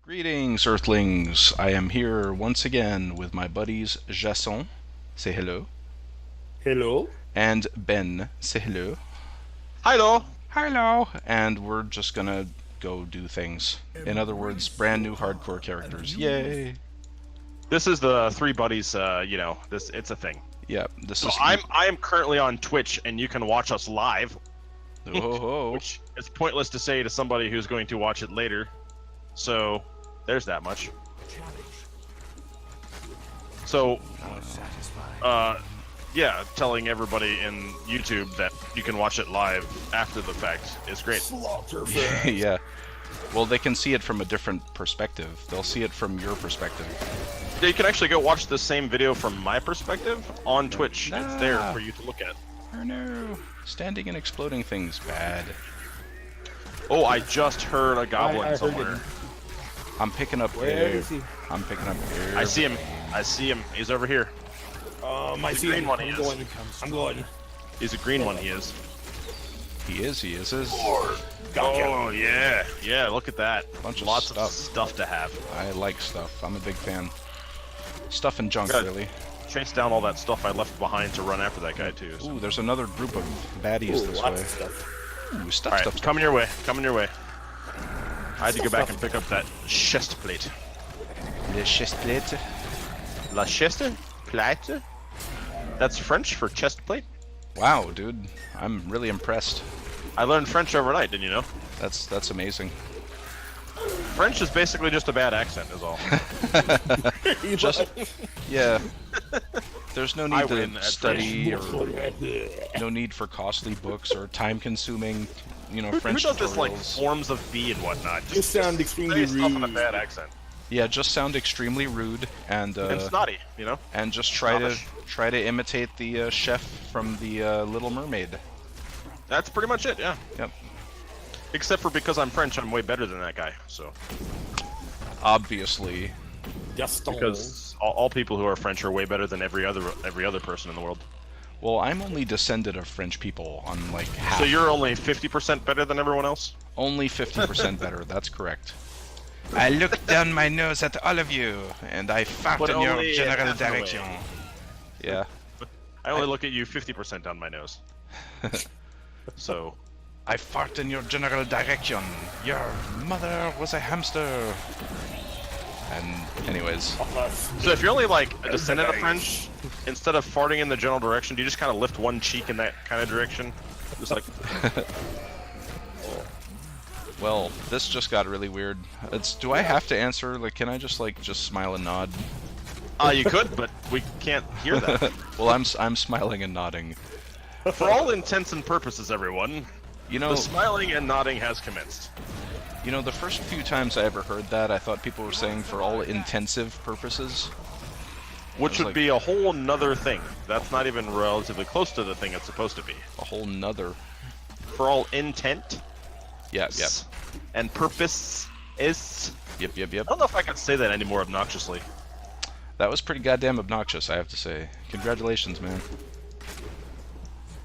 Greetings, earthlings. I am here once again with my buddies Jason, say hello, Hello. and Ben, say hello. Hello. Hello. And we're just gonna go do things. In other words, brand new hardcore characters. Yay! This is the three buddies. This it's a thing. Yeah, this So is. I am currently on Twitch, and you can watch us live, Oh, which is pointless to say to somebody who's going to watch it later. So there's that much. So, yeah, telling everybody in YouTube that you can watch it live after the fact is great. yeah. Well, they can see it from a different perspective. They'll see it from your perspective. You can actually go watch the same video from my perspective on Twitch. It's there for you to look at. Oh no! Standing and exploding things, bad. Oh, I just heard a goblin I heard somewhere. it. I'm picking up Where air. is he? I'm picking up air. I see him. I see him. He's over here. I The see green him. one he I'm is. going. I'm going. He's a green one. He is. He is. Oh yeah, yeah. Look at that. Bunch of Lots stuff. of stuff to have. I like stuff. I'm a big fan. Stuff and junk, Good. really. Chase down all that stuff I left behind to run after that guy too. So. Ooh, there's another group of baddies Ooh, this lots way. of stuff. Ooh, stuff, All right, stuff, coming your way. Coming your way. I had to go back and pick up that chest plate. Le chest plate. La chest plate. That's French for chest plate. Wow, dude, I'm really impressed. I learned French overnight. Didn't you know? That's amazing. French is basically just a bad accent, is all. Just yeah. There's no I need win to at study or Who no need for costly books or time-consuming, Who French does this like tutorials. forms of B and whatnot? Just sound extremely say stuff in a rude. bad accent Yeah, just sound extremely rude and and snotty, and just try snobbish. to imitate the chef from the Little Mermaid. That's pretty much it, yeah. Yep. Except for because I'm French, I'm way better than that guy. So Obviously. Just because all people who are French are way better than every other person in the world. Well, I'm only descended of French people on like half. So you're only 50% better than everyone else? Only 50% better, that's correct. I looked down my nose at all of you, and I fart But in your only general half an away. direction. Yeah. I only look at you 50% down my nose. So I fart in your general direction. Your mother was a hamster. And anyways, if you're only like a descendant of French, instead of farting in the general direction, do you just kind of lift one cheek in that kind of direction? Just like well, this just got really weird. Do I have to answer? Like, can I just smile and nod? you could, but we can't hear that. Well, I'm smiling and nodding. For all intents and purposes, everyone, The the smiling and nodding has commenced. the first few times I ever heard that, I thought people were saying for all intensive purposes. Which would like- be a whole nother thing. That's not even relatively close to the thing it's supposed to be. A whole nother. For all intent Yeah, yep. and purpose is... Yep. I don't know if I can say that any more obnoxiously. That was pretty goddamn obnoxious, I have to say. Congratulations, man.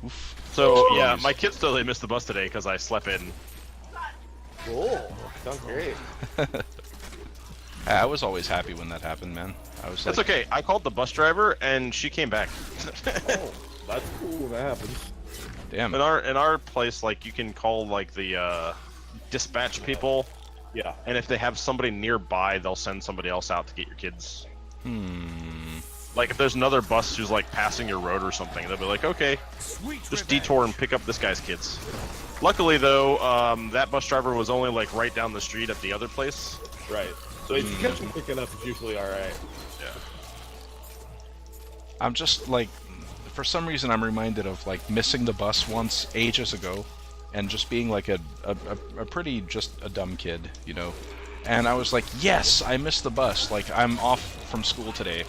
Oof. So, yeah, Jeez. my kids totally missed the bus today because I slept in. Cool. Sounds great. I was always happy when that happened, man. I was That's like, okay. I called the bus driver and she came back. Oh, that's cool. That happens. damn. In our place, like, you can call like the dispatch people, Yeah. and if they have somebody nearby, they'll send somebody else out to get your kids. Like if there's another bus who's like passing your road or something, they'll be like, okay, just detour and pick up this guy's kids. Luckily though, that bus driver was only like right down the street at the other place. Right. So if you catch them quick enough, it's usually all right. Yeah. I'm just like, for some reason, I'm reminded of like missing the bus once ages ago, and just being like a pretty just a dumb kid, And I was like, yes, I missed the bus. Like I'm off from school today,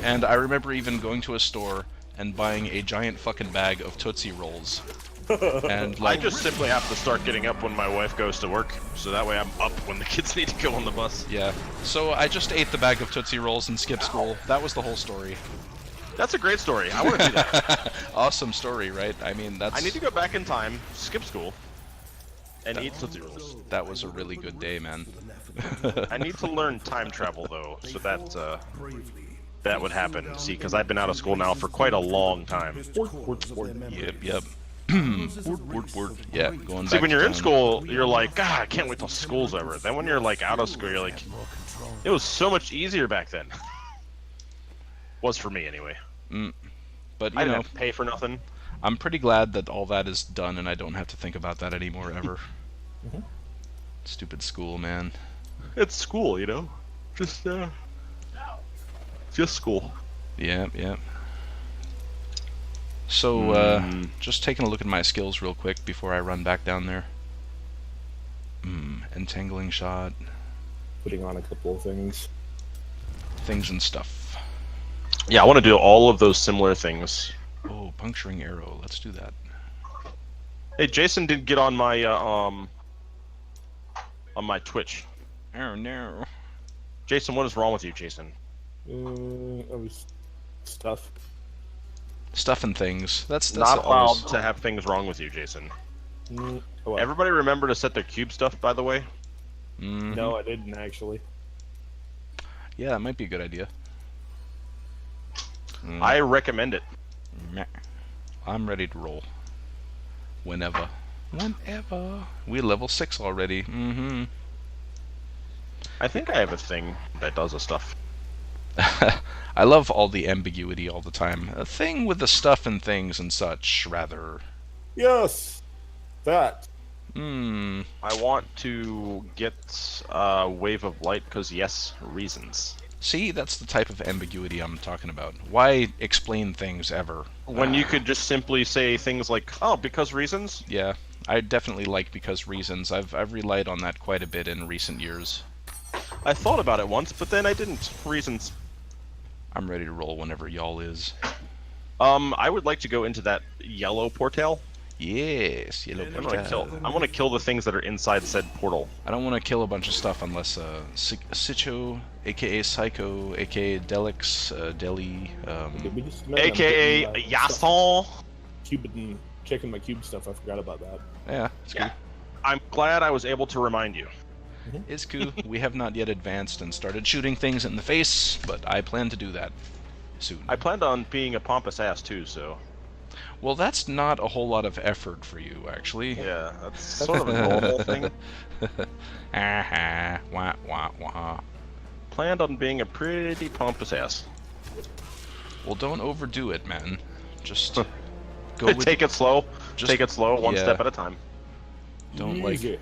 and I remember even going to a store and buying a giant fucking bag of Tootsie Rolls. And I like, just simply have to start getting up when my wife goes to work, so that way I'm up when the kids need to go on the bus. yeah. So I just ate the bag of Tootsie Rolls and skipped school. That was the whole story. That's a great story. I want to do that. Awesome story, right? I mean, that's I need to go back in time, skip school, and eat Tootsie Rolls. that was a really good day, man. I need to learn time travel though, so that that would happen. See, because I've been out of school now for quite a long time. Yep. Yeah, going back. See, when to you're in town. school, you're like, God, I can't wait till school's over. Then when you're like out of school, you're like, it was so much easier back then. Was for me anyway. But I you didn't know, have to pay for nothing. I'm pretty glad that all that is done and I don't have to think about that anymore ever. Stupid school, man. It's school, you know, just school. Yeah. So, just taking a look at my skills real quick before I run back down there. Entangling shot. Putting on a couple of things. Things and stuff. Yeah, I want to do all of those similar things. Oh, puncturing arrow. Let's do that. Hey, Jason did get on my Twitch. Oh, no. Jason, what is wrong with you, Jason? It was stuff. Stuff and things. That's Not allowed always... to have things wrong with you, Jason. Oh, well. Everybody remember to set their cube stuff, by the way? No, I didn't actually. Yeah, that might be a good idea. I recommend it. Meh. I'm ready to roll. Whenever. We level 6 already. I think I have a thing that does the stuff. I love all the ambiguity all the time. A thing with the stuff and things and such, rather. Yes! That. I want to get a wave of light because, yes, reasons. See, that's the type of ambiguity I'm talking about. Why explain things ever? When you could just simply say things like, oh, because reasons? Yeah, I definitely like because reasons. I've relied on that quite a bit in recent years. I thought about it once, but then I didn't. Reasons. I'm ready to roll whenever y'all is. I would like to go into that yellow portal. Yes, yellow portal. I want to kill the things that are inside said portal. I don't want to kill a bunch of stuff unless Sicho, aka Psycho, aka Delix, Deli, Did we just admit I'm AKA getting, Yasol. Cube checking my cube stuff. I forgot about that. yeah, it's cool. I'm glad I was able to remind you. It's cool. We have not yet advanced and started shooting things in the face, but I plan to do that soon. I planned on being a pompous ass too, so. Well, that's not a whole lot of effort for you, actually. Yeah, that's sort of a normal thing. Wah. Planned on being a pretty pompous ass. Well, don't overdo it, man. Just go with Take it slow. just- Take it slow, one yeah. step at a time. Don't Easy.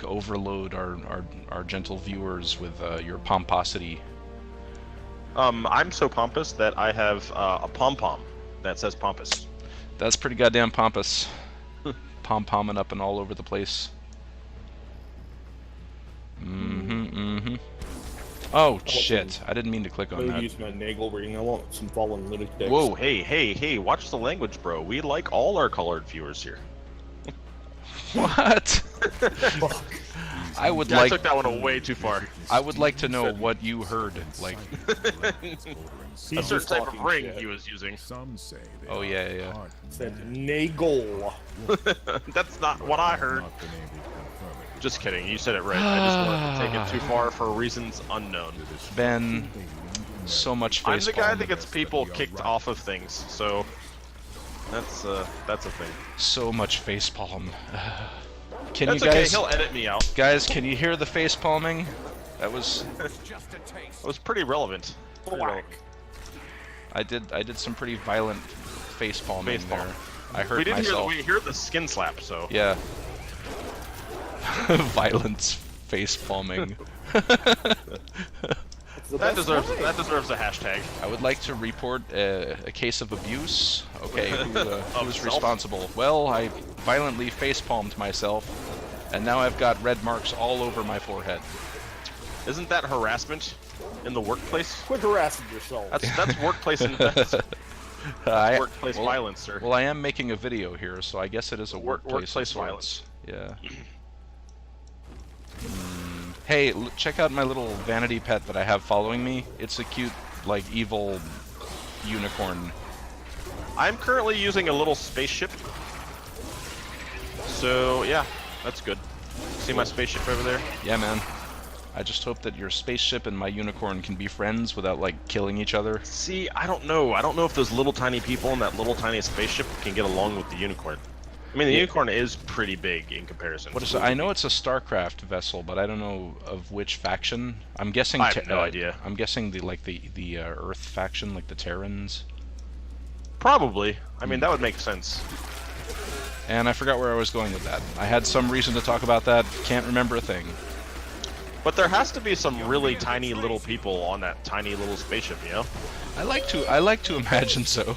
overload our gentle viewers with your pomposity. I'm so pompous that I have a pom-pom that says pompous. That's pretty goddamn pompous. Pom-pomming up and all over the place. Oh shit! I didn't mean to click on I'm gonna that. use my nagle ring. I want some fallen lunatics. Whoa, hey, watch the language, bro. We like all our colored viewers here. What? Fuck. I would Yeah, I like. took that one way too far. I would like to know what you heard. Like, A certain type of ring he was using. Some say they oh are yeah. hard to Said nagle. That's not what I heard. not been able to confirm it. Just kidding, you said it right. I just wanted to take it too far for reasons unknown. Ben, so much I'm face the guy palm. that gets people kicked off of things, so that's a thing. So much face palm. Can That's you okay. guys? He'll edit me out. Guys, can you hear the face palming? That was. It was pretty relevant. I did some pretty violent face palming Face palm. there. I hurt We didn't hear myself. we heard the skin slap, so Yeah. Violence face palming. that deserves a hashtag. I would like to report a case of abuse. Okay, who's self? responsible? Well, I violently face palmed myself, and now I've got red marks all over my forehead. Isn't that harassment in the workplace? Quit harassing yourself. That's workplace workplace well, violence, sir. Well, I am making a video here, so I guess it is a workplace of workplace sorts. Yeah. Hey, check out my little vanity pet that I have following me. It's a cute, like, evil unicorn. I'm currently using a little spaceship. So yeah, that's good. See my spaceship over there? Yeah, man. I just hope that your spaceship and my unicorn can be friends without, like, killing each other. See, I don't know. I don't know if those little tiny people in that little tiny spaceship can get along with the unicorn. I mean, the unicorn is pretty big in comparison. What is it? I know it's a StarCraft vessel, but I don't know of which faction. I'm guessing. I have no idea. I'm guessing the Earth faction, like the Terrans. Probably. I mean, that would make sense. And I forgot where I was going with that. I had some reason to talk about that. Can't remember a thing. But there has to be some really tiny little people on that tiny little spaceship, you know? I like to imagine so.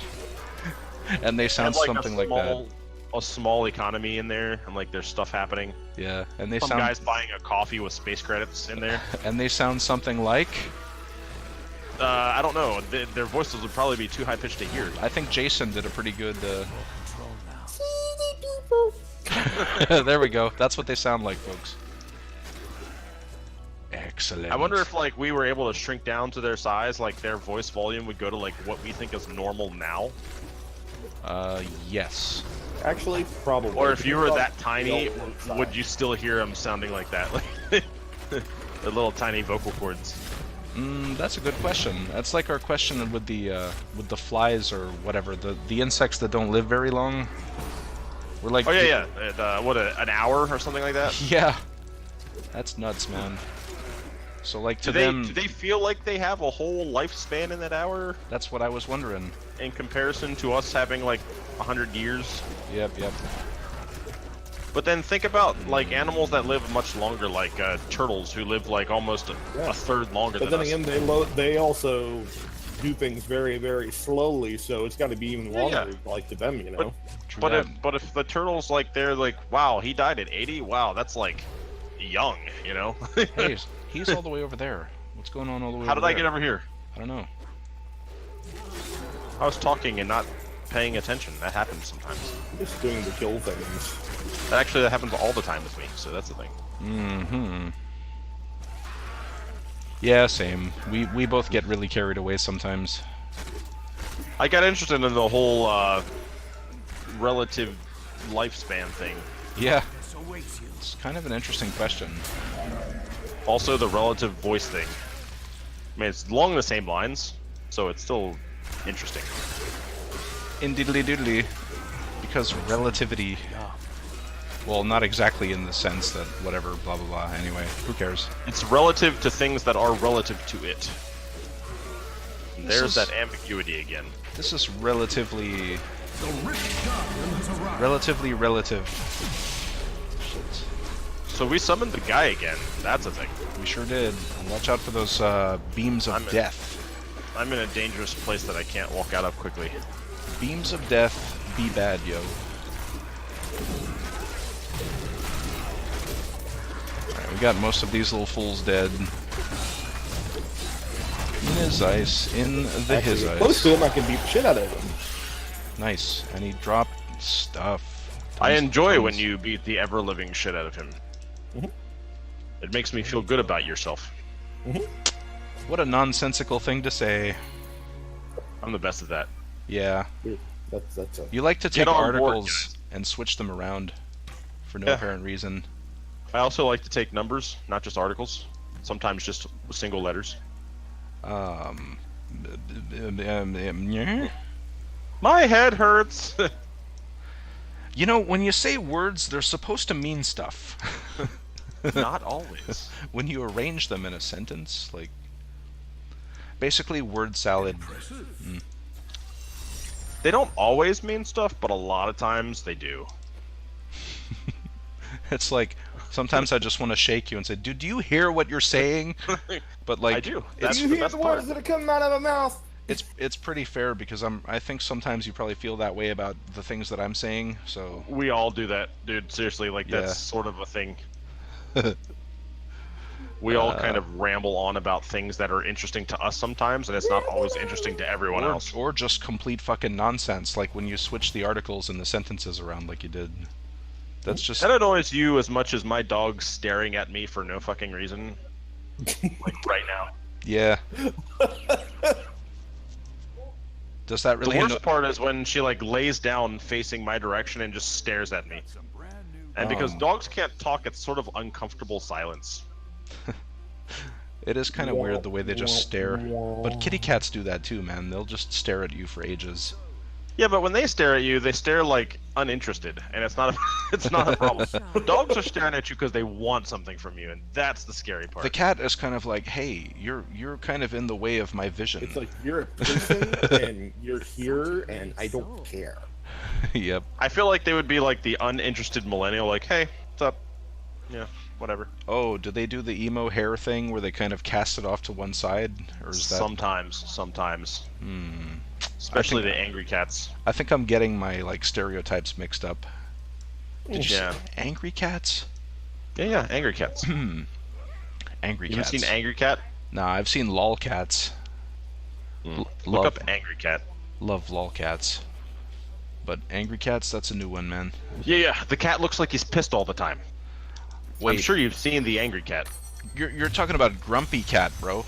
And they sound something like that. A small economy in there, and like there's stuff happening. Yeah, and they Some sound. guys buying a coffee with space credits in there. And they sound something like. I don't know. Their voices would probably be too high pitched to hear. I think Jason did a pretty good. There we go. That's what they sound like, folks. Excellent. I wonder if like we were able to shrink down to their size, like their voice volume would go to like what we think is normal now. Yes. Actually, probably. Or if you were that tiny, would you still hear them sounding like that? Like the little tiny vocal cords. That's a good question. That's like our question with the flies or whatever, the insects that don't live very long. We're like. Oh yeah, yeah. What an hour or something like that. Yeah. That's nuts, man. So like to do them, they feel like they have a whole lifespan in that hour? That's what I was wondering. In comparison to us having like 100 years. Yep, yep. But then think about like animals that live much longer, like turtles who live like almost a third longer But than then us. again, they also do things very, very slowly, so it's got to be even longer, yeah. like to them, you know. But if the turtles like they're like, wow, he died at 80. Wow, that's like young, you know. Hey, he's all the way over there. What's going on all the way? How over did I there? get over here? I don't know. I was talking and not paying attention. That happens sometimes. Just doing the kill things. That happens all the time with me. So that's the thing. Mm-hmm. Yeah, same. We both get really carried away sometimes. I got interested in the whole relative lifespan thing. Yeah. It's kind of an interesting question. Also, the relative voice thing. I mean, it's along the same lines, so it's still interesting. Indiddly doodly. Because relativity. Well, not exactly in the sense that whatever, blah blah blah. Anyway, who cares? It's relative to things that are relative to it. There's that ambiguity again. This is relatively relative. Shit. So we summoned the guy again. That's a thing. We sure did. Watch out for those beams of death. I'm in a dangerous place that I can't walk out of quickly. Beams of death, be bad, yo. Alright, we got most of these little fools dead. In his ice, in the his ice. Close to him, I can beat the shit out of him. Nice, and he dropped stuff. I enjoy tons. when you beat the ever-living shit out of him. It makes me feel good about yourself. What a nonsensical thing to say. I'm the best at that. Yeah. Dude, that's a... You like to take on board, articles guys. and switch them around for no apparent reason. I also like to take numbers, not just articles. Sometimes just single letters. Yeah. My head hurts. You know, when you say words, they're supposed to mean stuff. Not always. When you arrange them in a sentence, like... Basically, word salad. They don't always mean stuff, but a lot of times they do. It's like, sometimes I just want to shake you and say, dude, do you hear what you're saying? But like... I do. That's you the hear best the part. words that are coming out of my mouth? It's pretty fair because I think sometimes you probably feel that way about the things that I'm saying, so... We all do that, dude. Seriously, like, Yeah. that's sort of a thing. We all kind of ramble on about things that are interesting to us sometimes, and it's not always interesting to everyone else. Or just complete fucking nonsense, like when you switch the articles and the sentences around like you did. That's just... That annoys you as much as my dog staring at me for no fucking reason. Like, right now. Yeah. Does that really... The worst part is when she, like, lays down facing my direction and just stares at me. And because dogs can't talk, it's sort of uncomfortable silence. It is kind of weird the way they just stare. But kitty cats do that too, man. They'll just stare at you for ages. Yeah, but when they stare at you, they stare like uninterested, and it's not a, it's not a problem. Dogs are staring at you because they want something from you, and that's the scary part. The cat is kind of like, hey, you're kind of in the way of my vision. It's like you're a person and you're here and I don't care. Yep. I feel like they would be like the uninterested millennial, like, hey, what's up? Yeah, whatever. Oh, do they do the emo hair thing where they kind of cast it off to one side, or is that? Sometimes. Especially the angry cats. I think I'm getting my like stereotypes mixed up. Did you Yeah. say angry cats? Yeah, angry cats. Angry You cats. haven't seen Angry Cat? Nah, I've seen lol cats. Look Love, up Angry Cat. love lol cats. But angry cats, that's a new one, man. Yeah, the cat looks like he's pissed all the time. Wait, I'm sure you've seen the Angry Cat. you're talking about grumpy cat, bro.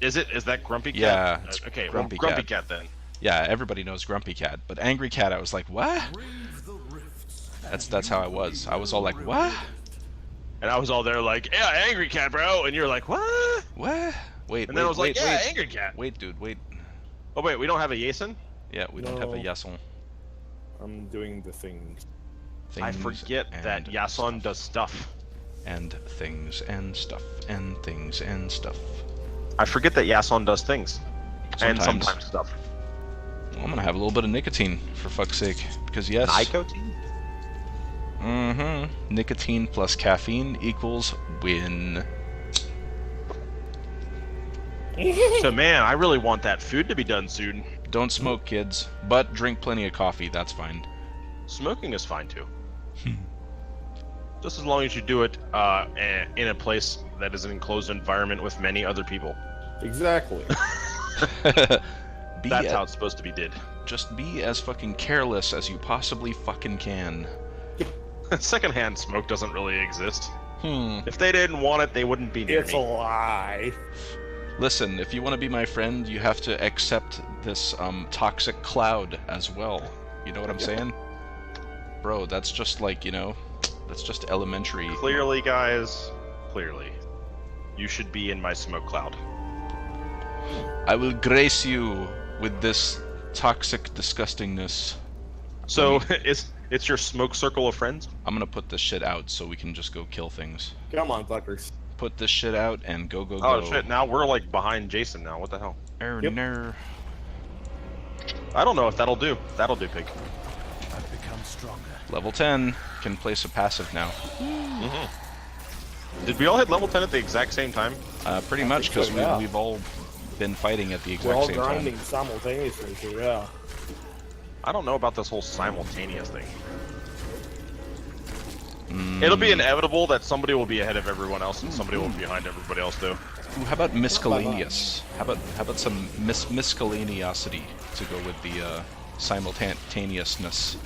Is it? Is that Grumpy Cat? Yeah, it's Okay, Grumpy well, Grumpy Cat. Cat then. Yeah, everybody knows grumpy cat, but angry cat, I was like, what? That's how I was. I was all like, what? And I was all there like, yeah, Angry Cat, bro. And you're like, what? What? Wait, And wait, then I was wait, like, yeah, wait. Angry Cat. Wait, dude, wait. Oh, wait, we don't have a Jason? Yeah, we don't have a No. Yason. I'm doing the things. I Things forget that and Yason does stuff. and things and stuff and things and stuff. I forget that Yason does things. And Sometimes. sometimes stuff. Well, I'm gonna have a little bit of nicotine, for fuck's sake. Because yes. Nicotine? Mm-hmm. Nicotine plus caffeine equals win. So, man, I really want that food to be done soon. Don't smoke, kids, but drink plenty of coffee, that's fine. Smoking is fine, too. Just as long as you do it in a place that is an enclosed environment with many other people. Exactly. That's how it's supposed to be did. Just be as fucking careless as you possibly fucking can. Secondhand smoke doesn't really exist. Hmm. If they didn't want it, they wouldn't be near It's a me. lie. Listen, if you want to be my friend, you have to accept this toxic cloud as well. You know what I'm saying? Bro, that's just like, you know, that's just elementary. Clearly, guys, clearly. You should be in my smoke cloud. I will grace you with this toxic disgustingness. So, it's your smoke circle of friends? I'm gonna put this shit out so we can just go kill things. Come on, fuckers. Put this shit out and go. Oh shit, now we're like behind Jason now, what the hell? Yep. Ner. I don't know if that'll do. That'll do, pig. I've become stronger. Level 10 can place a passive now. Did we all hit level 10 at the exact same time? Pretty much think so, because yeah. we've all been fighting at the We're exact all same grinding time. simultaneously, so yeah. I don't know about this whole simultaneous thing. It'll be inevitable that somebody will be ahead of everyone else and somebody will be behind everybody else too. Ooh, how about miscellaneous? How about some miscellaneosity to go with the simultaneousness?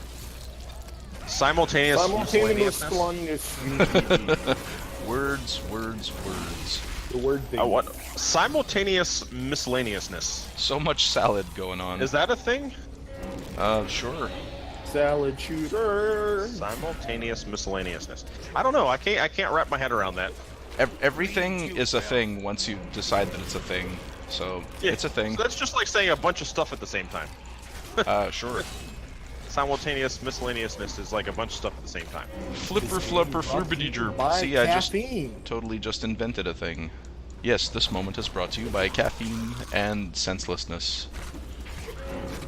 Simultaneous Simultaneous miscellaneousness? Words. The word thing. What? Simultaneous miscellaneousness. So much salad going on. Is that a thing? Sure. Salad shooter. Simultaneous miscellaneousness. I don't know. I can't wrap my head around that. Everything is a thing once you decide that it's a thing. So Yeah, it's a thing. So that's just like saying a bunch of stuff at the same time. Sure. Simultaneous miscellaneousness is like a bunch of stuff at the same time. Flipper flupper flippity jerp. By See, I caffeine. totally just invented a thing. Yes, this moment is brought to you by caffeine and senselessness.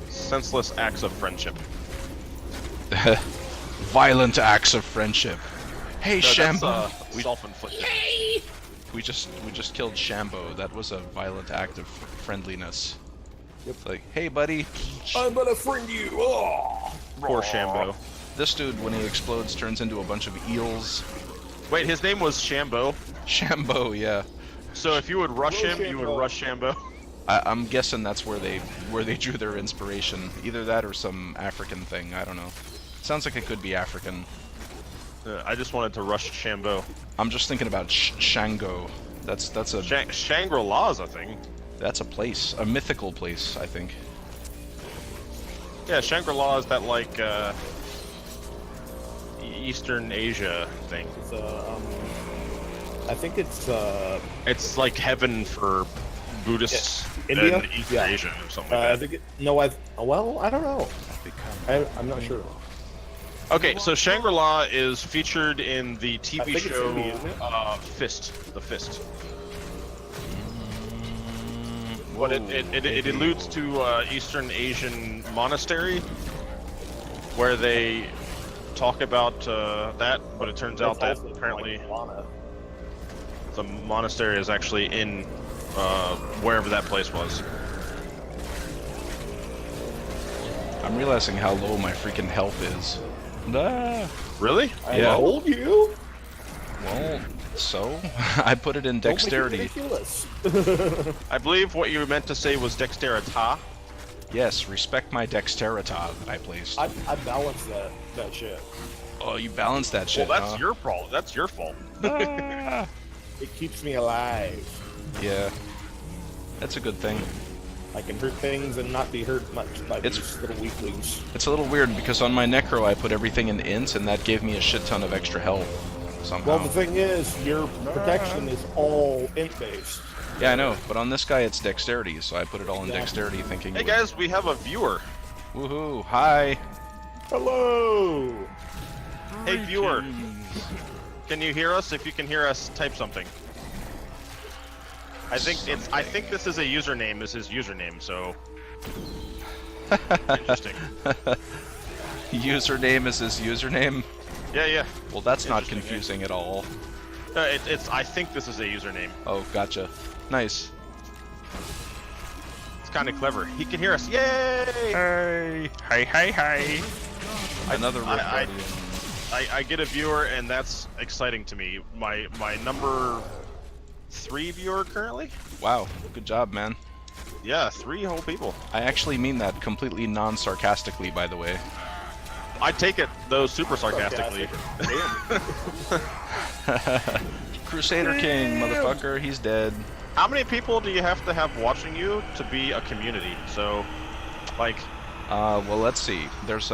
Senseless acts of friendship. Violent acts of friendship. Hey, No, Shambo. that's, self-inflicted. We just killed Shambo. That was a violent act of friendliness. Yep. It's like, hey, buddy. I'm gonna friend you. Oh. Poor Shambo. This dude, when he explodes, turns into a bunch of eels. Wait, his name was Shambo. Shambo, yeah. So if you would rush Hello, him, you would Shambo. rush Shambo. I'm guessing that's where they drew their inspiration. Either that or some African thing. I don't know. Sounds like it could be African. I just wanted to rush Shambo. I'm just thinking about Shango. That's a Shangri-La's a thing. that's a place, a mythical place, I think. Yeah, Shangri-La is that like Eastern Asia thing. It's I think it's It's like heaven for Buddhists India? in East Yeah. Asia or something I like that. think I don't know. I'm not sure. Okay, so Shangri-La is featured in the I TV think it's show India, isn't it? Fist, The Fist. Whoa, But it alludes to Eastern Asian monastery, where they talk about that, but it turns out that That's also apparently like Lana. the monastery is actually in wherever that place was. I'm realizing how low my freaking health is. Ah. Really? I Yeah. told you. Well, so I put it in Don't make it dexterity. ridiculous. I believe what you meant to say was dexterita. Yes, respect my dexterita that I placed. I balanced that shit. Oh, you balanced that Well, shit, that's huh? your fault. That's your fault. Ah. It keeps me alive. Yeah, that's a good thing. I can hurt things and not be hurt much by It's- these little weaklings. It's a little weird because on my necro I put everything in int and that gave me a shit ton of extra health somehow. Well, the thing is, your protection is all int-based. Yeah, I know, but on this guy it's dexterity, so I put it all in Yeah. dexterity thinking Hey it would- guys, we have a viewer. Woohoo, hi! Hello! Hey viewer, can you hear us? If you can hear us, type something. I think this is a username. This is username. So interesting. Username is his username? Yeah. Well, that's not Interesting, confusing at all. I think this is a username. Oh, gotcha. Nice. It's kind of clever. He can hear us. Yay! Hey! Another Rift I- Guardian. I get a viewer, and that's exciting to me. My number 3 viewer currently. Wow, good job, man. Yeah, 3 whole people. I actually mean that completely non-sarcastically, by the way. I take it though super sarcastically. Crusader King, motherfucker, he's dead. How many people do you have to have watching you to be a community? So, like, Well, let's see. There's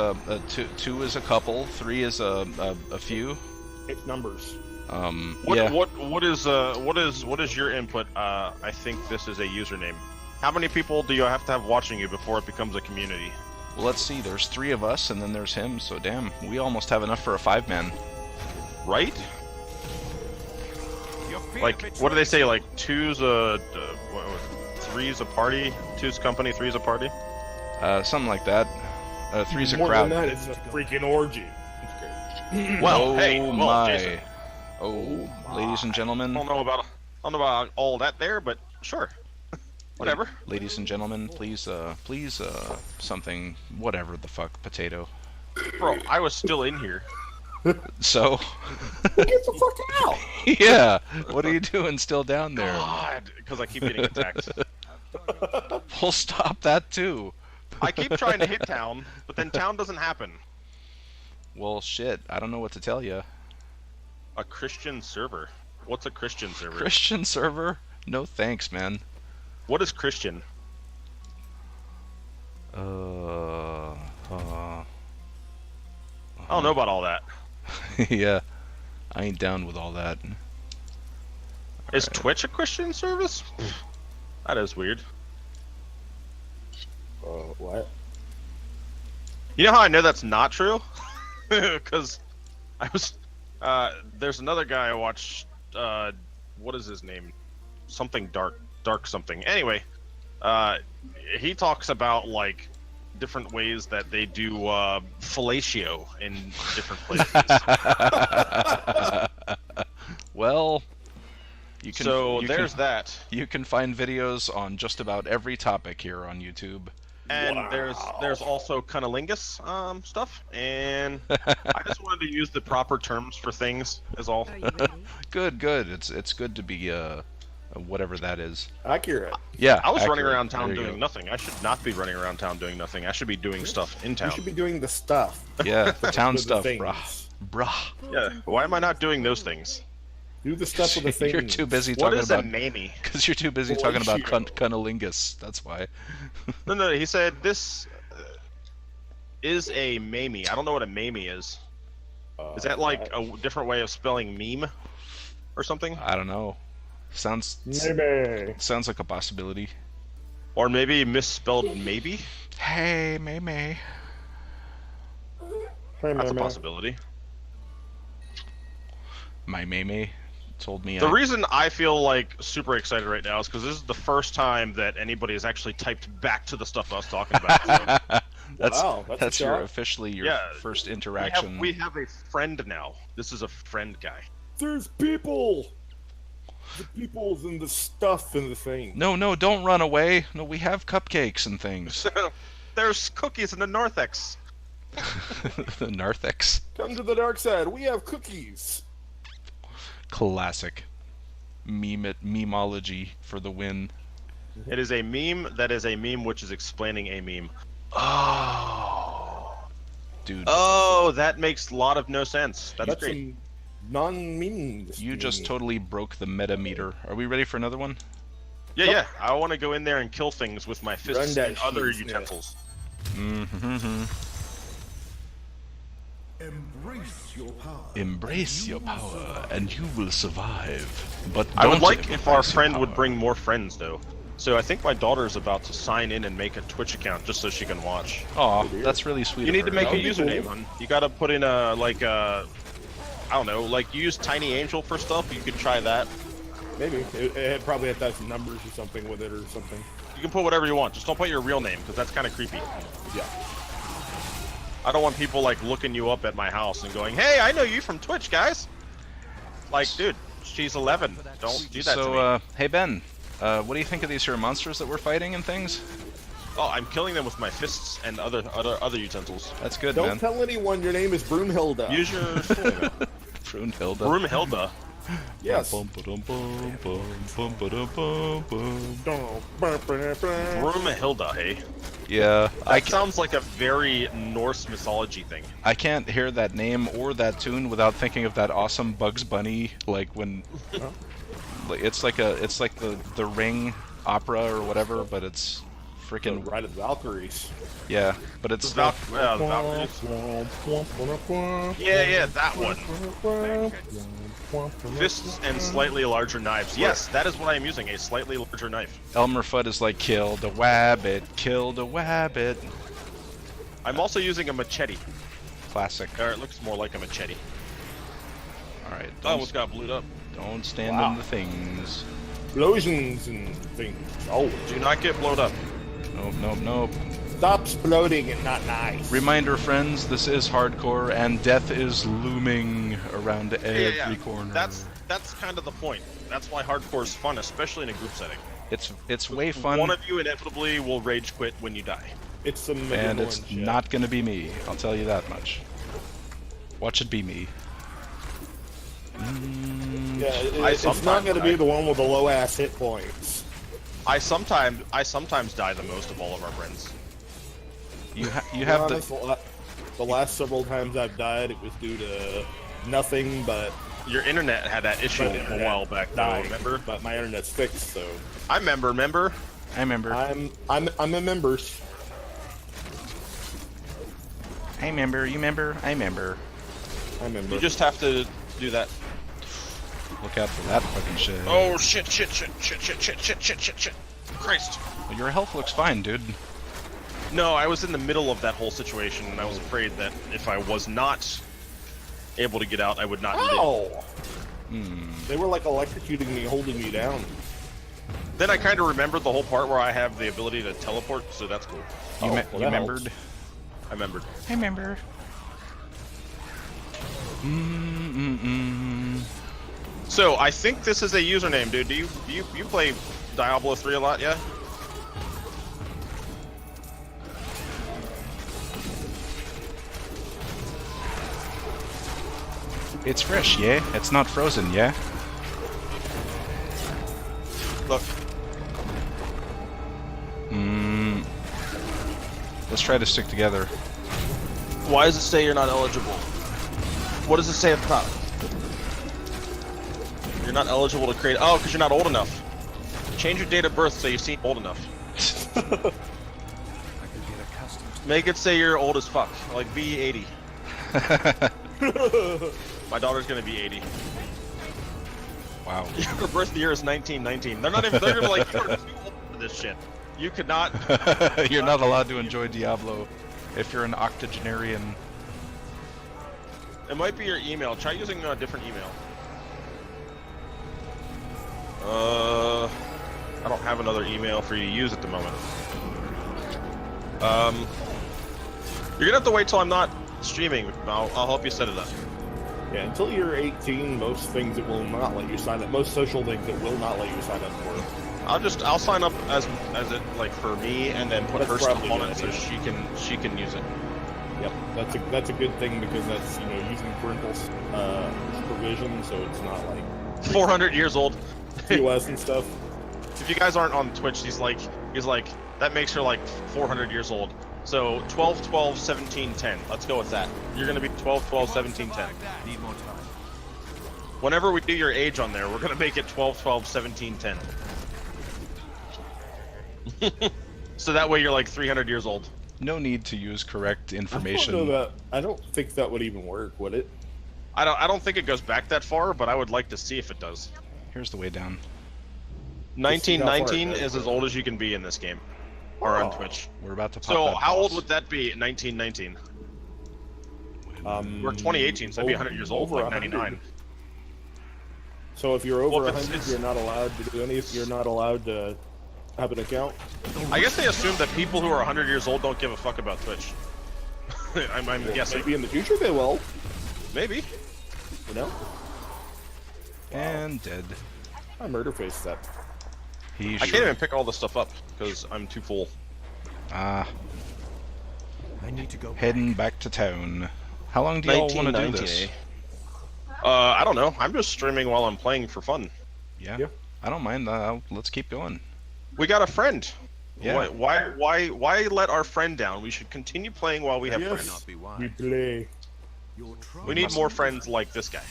two is a couple, 3 is a few. It's numbers. what is your input? I think this is a username. How many people do you have to have watching you before it becomes a community? Well, let's see. There's 3 of us, and then there's him. So damn, we almost have enough for a 5-man. Right? Like, what do they say? Like, 2's a 3's a party, 2's company, 3's a party. Something like that. 3's a More crowd. than that, it's a freaking orgy. Well, oh hey, well, my! Jason. Oh, ladies and gentlemen. I don't know about all that there, but sure. Whatever. Ladies and gentlemen, please, something, whatever the fuck, potato. Bro, I was still in here. So, Get the fuck out! yeah, what are you doing still down there? God, because I keep getting attacked. We'll stop that too. I keep trying to hit town, but then town doesn't happen. Well, shit, I don't know what to tell you. A Christian server. What's a Christian server? Christian server? No thanks, man. What is Christian? Uh, I don't know about all that. yeah, I ain't down with all that. Is Twitch a Christian service? That is weird. What? You know how I know that's not true? Because I was... there's another guy I watched... what is his name? Something dark something. Anyway, he talks about, like, different ways that they do fellatio in different places. Well, you can. So you there's can, that. You can find videos on just about every topic here on YouTube. And Wow. there's also cunnilingus stuff, and I just wanted to use the proper terms for things, is all. Are you ready? Good. It's good to be whatever that is. Accurate. Yeah. I was running accurate. around town There you doing go. nothing. I should not be running around town doing nothing. I should be doing stuff in You town. should be doing the stuff. Yeah, the town with the stuff, things. brah. Yeah. Why am I not doing those things? Do the stuff with the things. You're too busy What talking is a about. mamie? Because you're too busy talking about Fellatio. cunnilingus. That's why. No. He said this is a mamie. I don't know what a mamie is. Is that like a different way of spelling meme? or something? I don't know. Sounds like a possibility. Or maybe misspelled maybe? Hey, May May. That's a possibility. My May May told me The reason I feel like super excited right now is because this is the first time that anybody has actually typed back to the stuff I was talking about. So. That's your officially your first interaction. We have a friend now. This is a friend guy. There's people. The peoples and the stuff and the thing. No, don't run away. No, we have cupcakes and things. There's cookies in the narthex. The narthex. Come to the dark side. We have cookies. Classic. Memeology for the win. It is a meme that is a meme which is explaining a meme. Oh. Dude. Oh, that makes a lot of no sense. That's great. Some non-memes. You just totally broke the meta meter. Are we ready for another one? Yeah. I want to go in there and kill things with my fists and other utensils. Embrace your power. And you will survive. But I would don't like if our sacrifice your friend would power. bring more friends, though. So I think my daughter's about to sign in and make a Twitch account just so she can watch. Aw, that's really sweet. You need to make a That'd be username, cool. hon. You gotta put in a, like, I don't know, like, you use Tiny Angel for stuff, you could try that. Maybe. It probably has some numbers or something with it or something. You can put whatever you want, just don't put your real name, because that's kind of creepy. Yeah. I don't want people, like, looking you up at my house and going, hey, I know you from Twitch, guys! Like, dude, she's 11. Don't do that to me. So, hey Ben, what do you think of these here monsters that we're fighting and things? Oh, I'm killing them with my fists and other utensils. That's good, Don't man. tell anyone your name is Broomhilda. Use your full name. Brunhilde. Broomhilda. Yes. Broomhilda, hey? Yeah, That sounds like a very Norse mythology thing. I can't hear that name or that tune without thinking of that awesome Bugs Bunny, like when, like it's like the Ring opera or whatever, but it's freaking Ride of the Valkyries. yeah, but it's The Valkyries. Yeah, that one. Fists and slightly larger knives. Yes, that is what I am using, a slightly larger knife. Elmer Fudd is like killed a wabbit, killed a wabbit. I'm also using a machete. Classic. Or it looks more like a machete. All right, I almost got blued up. don't stand Wow. on the things. Explosions and things. Oh, Do not get blowed up. Nope. stop exploding and not nice. Reminder, friends, this is hardcore, and death is looming around every corner. That's kind of the point. That's why hardcore is fun, especially in a group setting. It's way fun, One of you inevitably will rage quit when you die. It's some and Magdalene it's shit. not gonna be me. I'll tell you that much. Watch it be me. Yeah, it's sometimes not going to be die. the one with the low ass hit points. I sometimes die the most of all of our friends. You To be have honest, the last several times I've died, it was due to nothing but Your internet had that issue a while back, though. dying. Remember? But my internet's fixed, so I remember. I remember. I'm a members. I remember. You remember? I remember. I remember. You just have to do that. Look out for that fucking shit. Oh shit! Christ! Well, your health looks fine, dude. No, I was in the middle of that whole situation, and I was afraid that if I was not able to get out, I would not live. Ow! They were like electrocuting me, holding me down. Then I kind of remembered the whole part where I have the ability to teleport, so that's cool. You, well, you that remembered? helps. I remembered. I remember. So I think this is a username, dude. Do you play Diablo 3 a lot? Yeah. It's fresh, yeah? It's not frozen, yeah? Look. Let's try to stick together. Why does it say you're not eligible? What does it say at the top? You're not eligible to create. Oh, because you're not old enough. Change your date of birth so you seem old enough. I could get accustomed to Make it say you're old as fuck. Like be 80. My daughter's gonna be 80. Wow. Your birth year is 1919. They're not even. They're gonna be like, you're too old for this shit. You could not. You're not allowed to enjoy Diablo if you're an octogenarian. It might be your email. Try using a different email. I don't have another email for you to use at the moment. You're gonna have to wait till I'm not streaming. I'll help you set it up. Yeah, until you're 18, most things it will not let you sign up. Most social things it will not let you sign up for. I'll sign up as it like for me, and then put That's her stuff probably on a it good so she can use it. Yep, that's a good thing because that's using parental supervision, so it's not like 400 years old. TOS and stuff. If you guys aren't on Twitch, he's like that makes her like 400 years old. So 12, 12, 17, 10. Let's go with that. You're gonna be 12, 12, 17, 10. Need more time. Whenever we do your age on there, we're gonna make it 12, 12, 17, 10. So that way you're like 300 years old. No need to use correct I information. don't think that would even work, would it? I don't think it goes back that far, but I would like to see if it does. Here's the way down. 1919 is as old as you can be in this game, or on Twitch. We're about to pop So that how old boss. would that be in 1919? We're 2018, so that'd be 100 years old, over like 99. 100. So if you're over Well, 100, you're not allowed to do any. You're not allowed to have an account. I guess they assume that people who are 100 years old don't give a fuck about Twitch. I'm guessing. Maybe in the future they will. Maybe. You know, And dead. I murder faced that. He I can't sure. even pick all this stuff up because I'm too full. Ah, I need to go. heading back to town. How long do y'all want to do this? I don't know. I'm just streaming while I'm playing for fun. Yeah. Yeah. I don't mind. Let's keep going. We got a friend. Yeah. Why let our friend down? We should continue playing while we have Yes. friends. Not be We wise. play. Your trouble. We need more friends like this guy.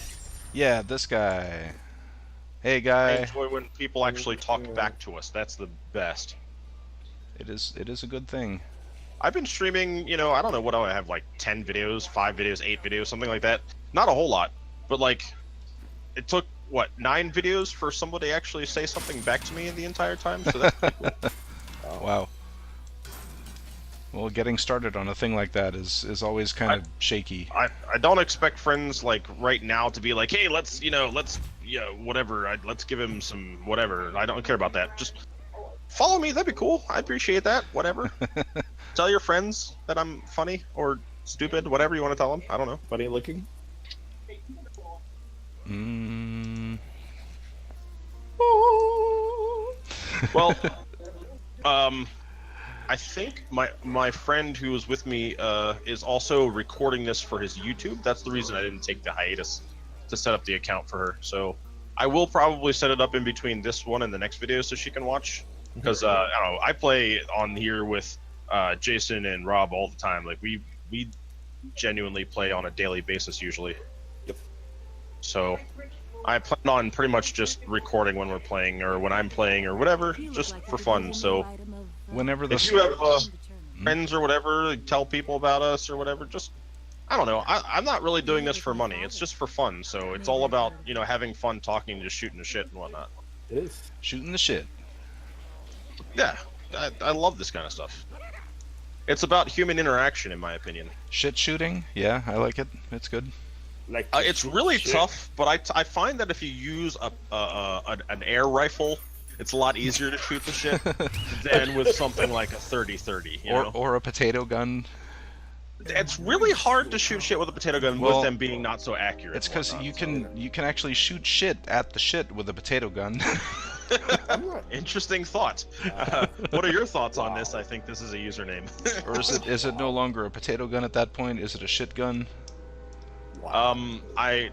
Yeah, this guy. Hey I guy. enjoy when people actually talk back to us. That's the best. It is a good thing. I've been streaming, I don't know, what do I have, like 10 videos, 5 videos, 8 videos, something like that. Not a whole lot, but like, it took, 9 videos for somebody to actually say something back to me in the entire time? So that's pretty cool. Wow. Well, getting started on a thing like that is always kind of shaky. I don't expect friends, like, right now to be like, hey, let's whatever, let's give him some whatever. I don't care about that. Just follow me, that'd be cool. I appreciate that, whatever. Tell your friends that I'm funny or stupid, whatever you want to tell them. I don't know. Funny looking. Well, I think my friend who was with me is also recording this for his YouTube. That's the reason I didn't take the hiatus to set up the account for her. So I will probably set it up in between this one and the next video so she can watch. Because I don't know, I play on here with Jason and Rob all the time. Like we genuinely play on a daily basis usually. Yep. So I plan on pretty much just recording when we're playing or when I'm playing or whatever, just for fun. So Whenever the if you have friends or whatever, tell people about us or whatever, just, I don't know. I'm not really doing this for money. It's just for fun. So it's all about, having fun talking, just shooting the shit and whatnot. It is. shooting the shit. Yeah, I love this kind of stuff. It's about human interaction, in my opinion. Shit shooting? Yeah, I like it. It's good. Like It's really shit. tough, but I find that if you use an air rifle, it's a lot easier to shoot the shit than with something like a 30-30. Or a potato gun. It's really hard to shoot shit with a potato gun Well, with them being not so accurate. It's and because whatnot, you can actually shoot shit at the shit with a potato gun. Interesting thought. What are your thoughts on this? I think this is a username. Or is it no longer a potato gun at that point? Is it a shit gun? I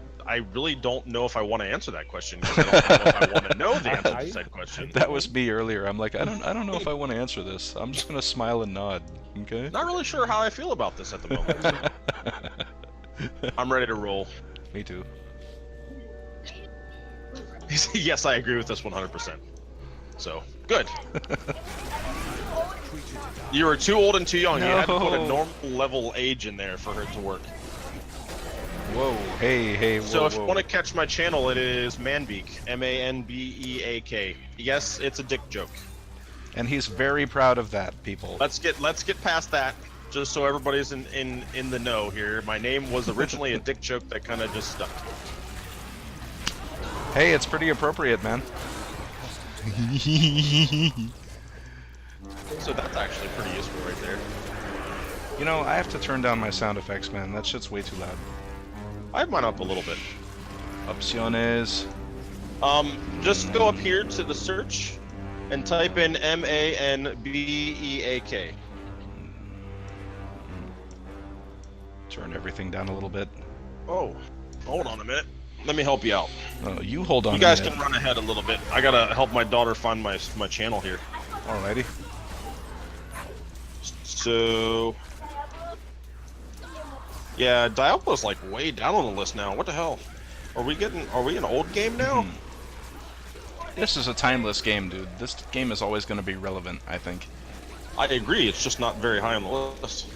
really don't know if I want to answer that question. 'Cause I don't know if I want to know the answer to that question. That was me earlier. I'm like, I don't know if I want to answer this. I'm just gonna smile and nod. Okay. Not really sure how I feel about this at the moment. I'm ready to roll. Me too. Yes, I agree with this 100%. So, good. You were too old and too young. You had to put a No. normal level age in there for her to work. Whoa, hey, whoa, So if you whoa. want to catch my channel, it is Manbeak, M-A-N-B-E-A-K. Yes, it's a dick joke. And he's very proud of that, people. Let's get past that, just so everybody's in the know here. My name was originally a dick joke that kind of just stuck. Hey, it's pretty appropriate, man. So that's actually pretty useful right there. You know, I have to turn down my sound effects, man. That shit's way too loud. I have mine up a little bit. Opciones. Just go up here to the search and type in M-A-N-B-E-A-K. Turn everything down a little bit. Oh, hold on a minute. Let me help you out. Oh, you hold on. You guys a minute. can run ahead a little bit. I gotta help my daughter find my channel here. Alrighty. So, yeah, Diablo's like way down on the list now. What the hell? Are we an old game now? This is a timeless game, dude. This game is always going to be relevant, I think. I agree. It's just not very high on the list.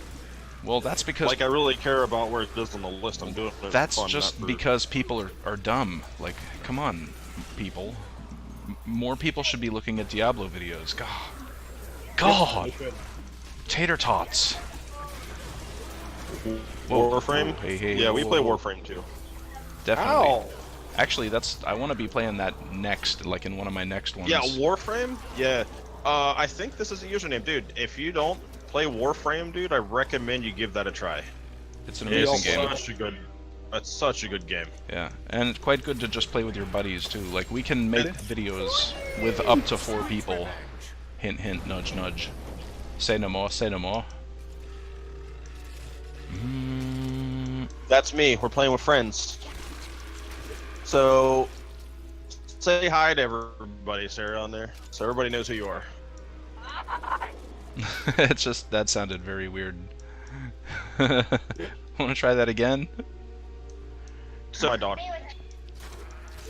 Well, that's because Like I really care about where it is on the list. I'm doing it for that's fun, just not for- because people are dumb. Like, come on, people. More people should be looking at Diablo videos. God. Tater tots. Whoa. Warframe. Oh, hey, Yeah, we play whoa. Warframe too. Definitely. Ow! Actually, I want to be playing that next, like in one of my next ones. Yeah, Warframe. Yeah. I think this is a username, dude. If you don't play Warframe, dude, I recommend you give that a try. It's an It's amazing game. That's such a good game. Yeah, and it's quite good to just play with your buddies too. Like, we can make videos with up to 4 people. Hint, hint, nudge, nudge. Say no more, say no more. That's me. We're playing with friends. So, say hi to everybody, Sarah, on there, so everybody knows who you are. It's just, that sounded very weird. Want to try that again? So my daughter.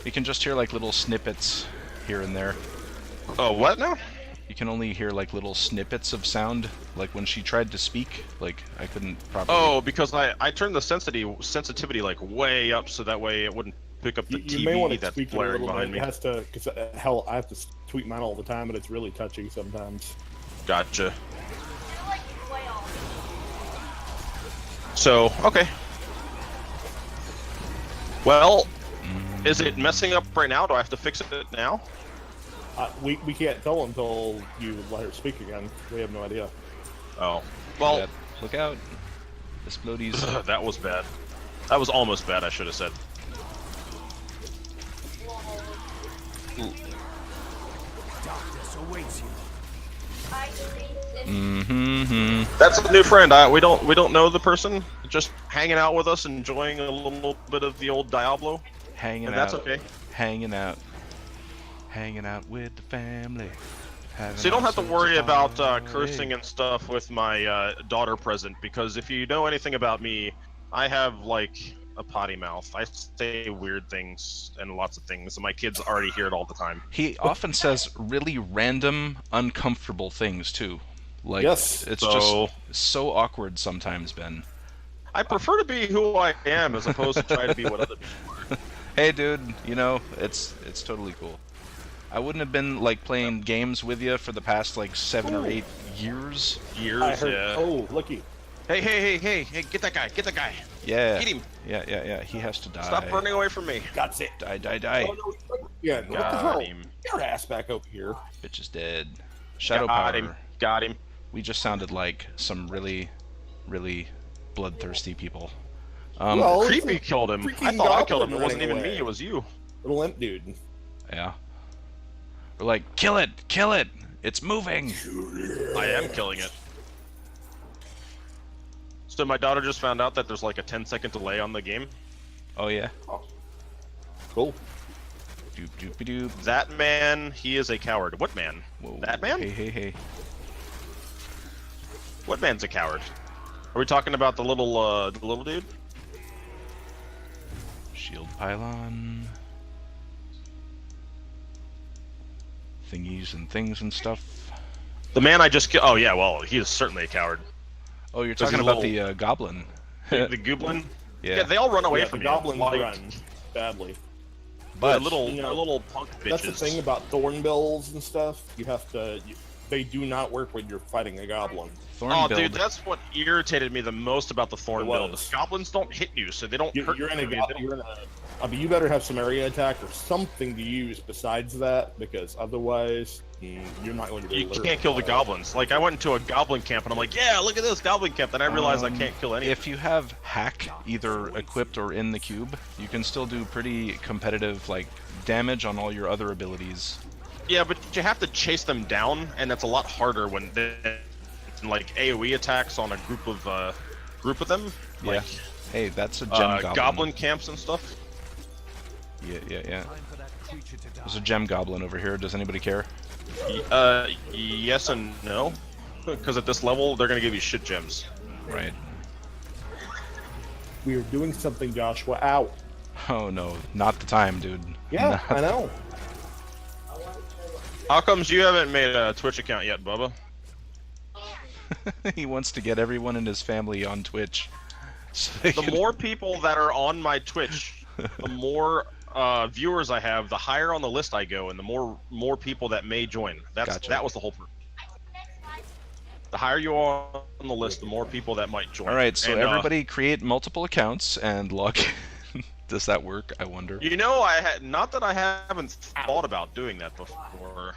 You can just hear like little snippets here and there. Oh, what now? You can only hear like little snippets of sound. Like when she tried to speak, like I couldn't properly. Oh, because I turned the sensitivity like way up so that way it wouldn't pick up the You may want TV to that's tweak it a blaring little behind bit. me. It has to, because hell, I have to tweak mine all the time, and it's really touchy sometimes. Gotcha. So, okay. Well, is it messing up right now? Do I have to fix it now? We can't tell until you let her speak again. We have no idea. Oh. Well, Look out. Explodies. that was bad. That was almost bad, I should have said. Darkness awaits you. That's a new friend. We don't know the person. Just hanging out with us, enjoying a little bit of the old Diablo. Hanging And out. that's okay. Hanging out. Hanging out with the family. So you don't have to worry about cursing and stuff with my daughter present, because if you know anything about me, I have like a potty mouth. I say weird things and lots of things, and my kids already hear it all the time. He often says really random, uncomfortable things too. Like, Yes. it's So- just so awkward sometimes, Ben. I prefer to be who I am as opposed to try to be what other people are. Hey, dude, you know, it's totally cool. I wouldn't have been like playing games with you for the past like 7 or 8 years. Years, I heard. yeah. Oh, looky. Hey, get that guy, get that guy. Yeah. Get him. Yeah. He has to die. Stop running away from me. That's it. Die. Oh, no, yeah, what the Got hell? him. Get your ass back over here. Bitch is dead. Shadow Got power. him. Got him. We just sounded like some really, really bloodthirsty people. Well, Creepy killed him. I freaking thought I killed him. It goblin wasn't even running me. away. It was you. Little imp dude. Yeah. We're like, kill it! It's moving! I am killing it. So my daughter just found out that there's like a 10-second delay on the game. Oh yeah. Cool. Doop doopy doop. That man, he is a coward. What man? Whoa. That man? Hey. What man's a coward? Are we talking about the little dude? Shield pylon. Thingies and things and stuff. The man I just killed. Oh yeah, well, he is certainly a coward. Oh, you're Does talking he about little- the goblin. The goblin. Yeah, they all run away Yeah, from the you. goblins Like, run badly. But But little punk bitches. That's the thing about thornbills and stuff. You have to. They do not work when you're fighting a goblin. Oh, Thornbill. dude, that's what irritated me the most about the Thornbill. was. The goblins don't hit you, so they don't hurt You're in a. you. They don't- You're in a. I mean, you better have some area attack or something to use besides that, because otherwise, you're not going to be. You able to can't kill the goblins. Like, I went into a goblin camp and I'm like, yeah, look at this goblin camp. Then I realized I can't kill any. If you have hack either equipped or in the cube, you can still do pretty competitive like damage on all your other abilities. Yeah, but you have to chase them down, and that's a lot harder when they like AOE attacks on a group of them. Like, Yeah. Hey, that's a gem goblin camps and stuff. Yeah. Time for that creature to die. There's a gem goblin over here. Does anybody care? Yes and no, because at this level they're gonna give you shit gems. Right. We are doing something, Joshua. Ow. Oh no, not the time, dude. Yeah, I know. How comes you haven't made a Twitch account yet, Bubba? He wants to get everyone in his family on Twitch. So they The can- more people that are on my Twitch, the more viewers I have, the higher on the list I go, and the more people that may join. Gotcha. That was the whole purpose. The higher you are on the list, the more people that might join. All right, so And, everybody create multiple accounts and log in. Does that work? I wonder. You know, not that I haven't thought about doing that before,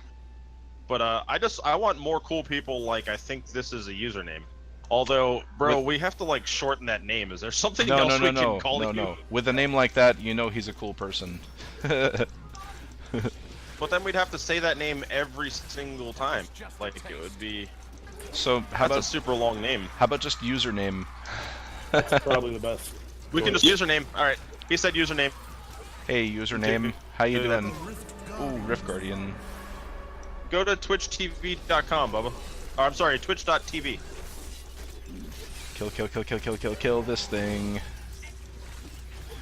but I want more cool people. Like, I think this is a username. Although, bro, we have to like shorten that name. Is there something else we can call you? No. With a name like that, you know he's a cool person. But then we'd have to say that name every single time. Like, it would be. So how That's a about super long name. just username? Probably the best. We can just username. All right. He said username. Hey, username. How you Do that. doing? Ooh, Rift Guardian. Go to twitchtv.com, Bubba. Oh, I'm sorry, twitch.tv. Kill this thing.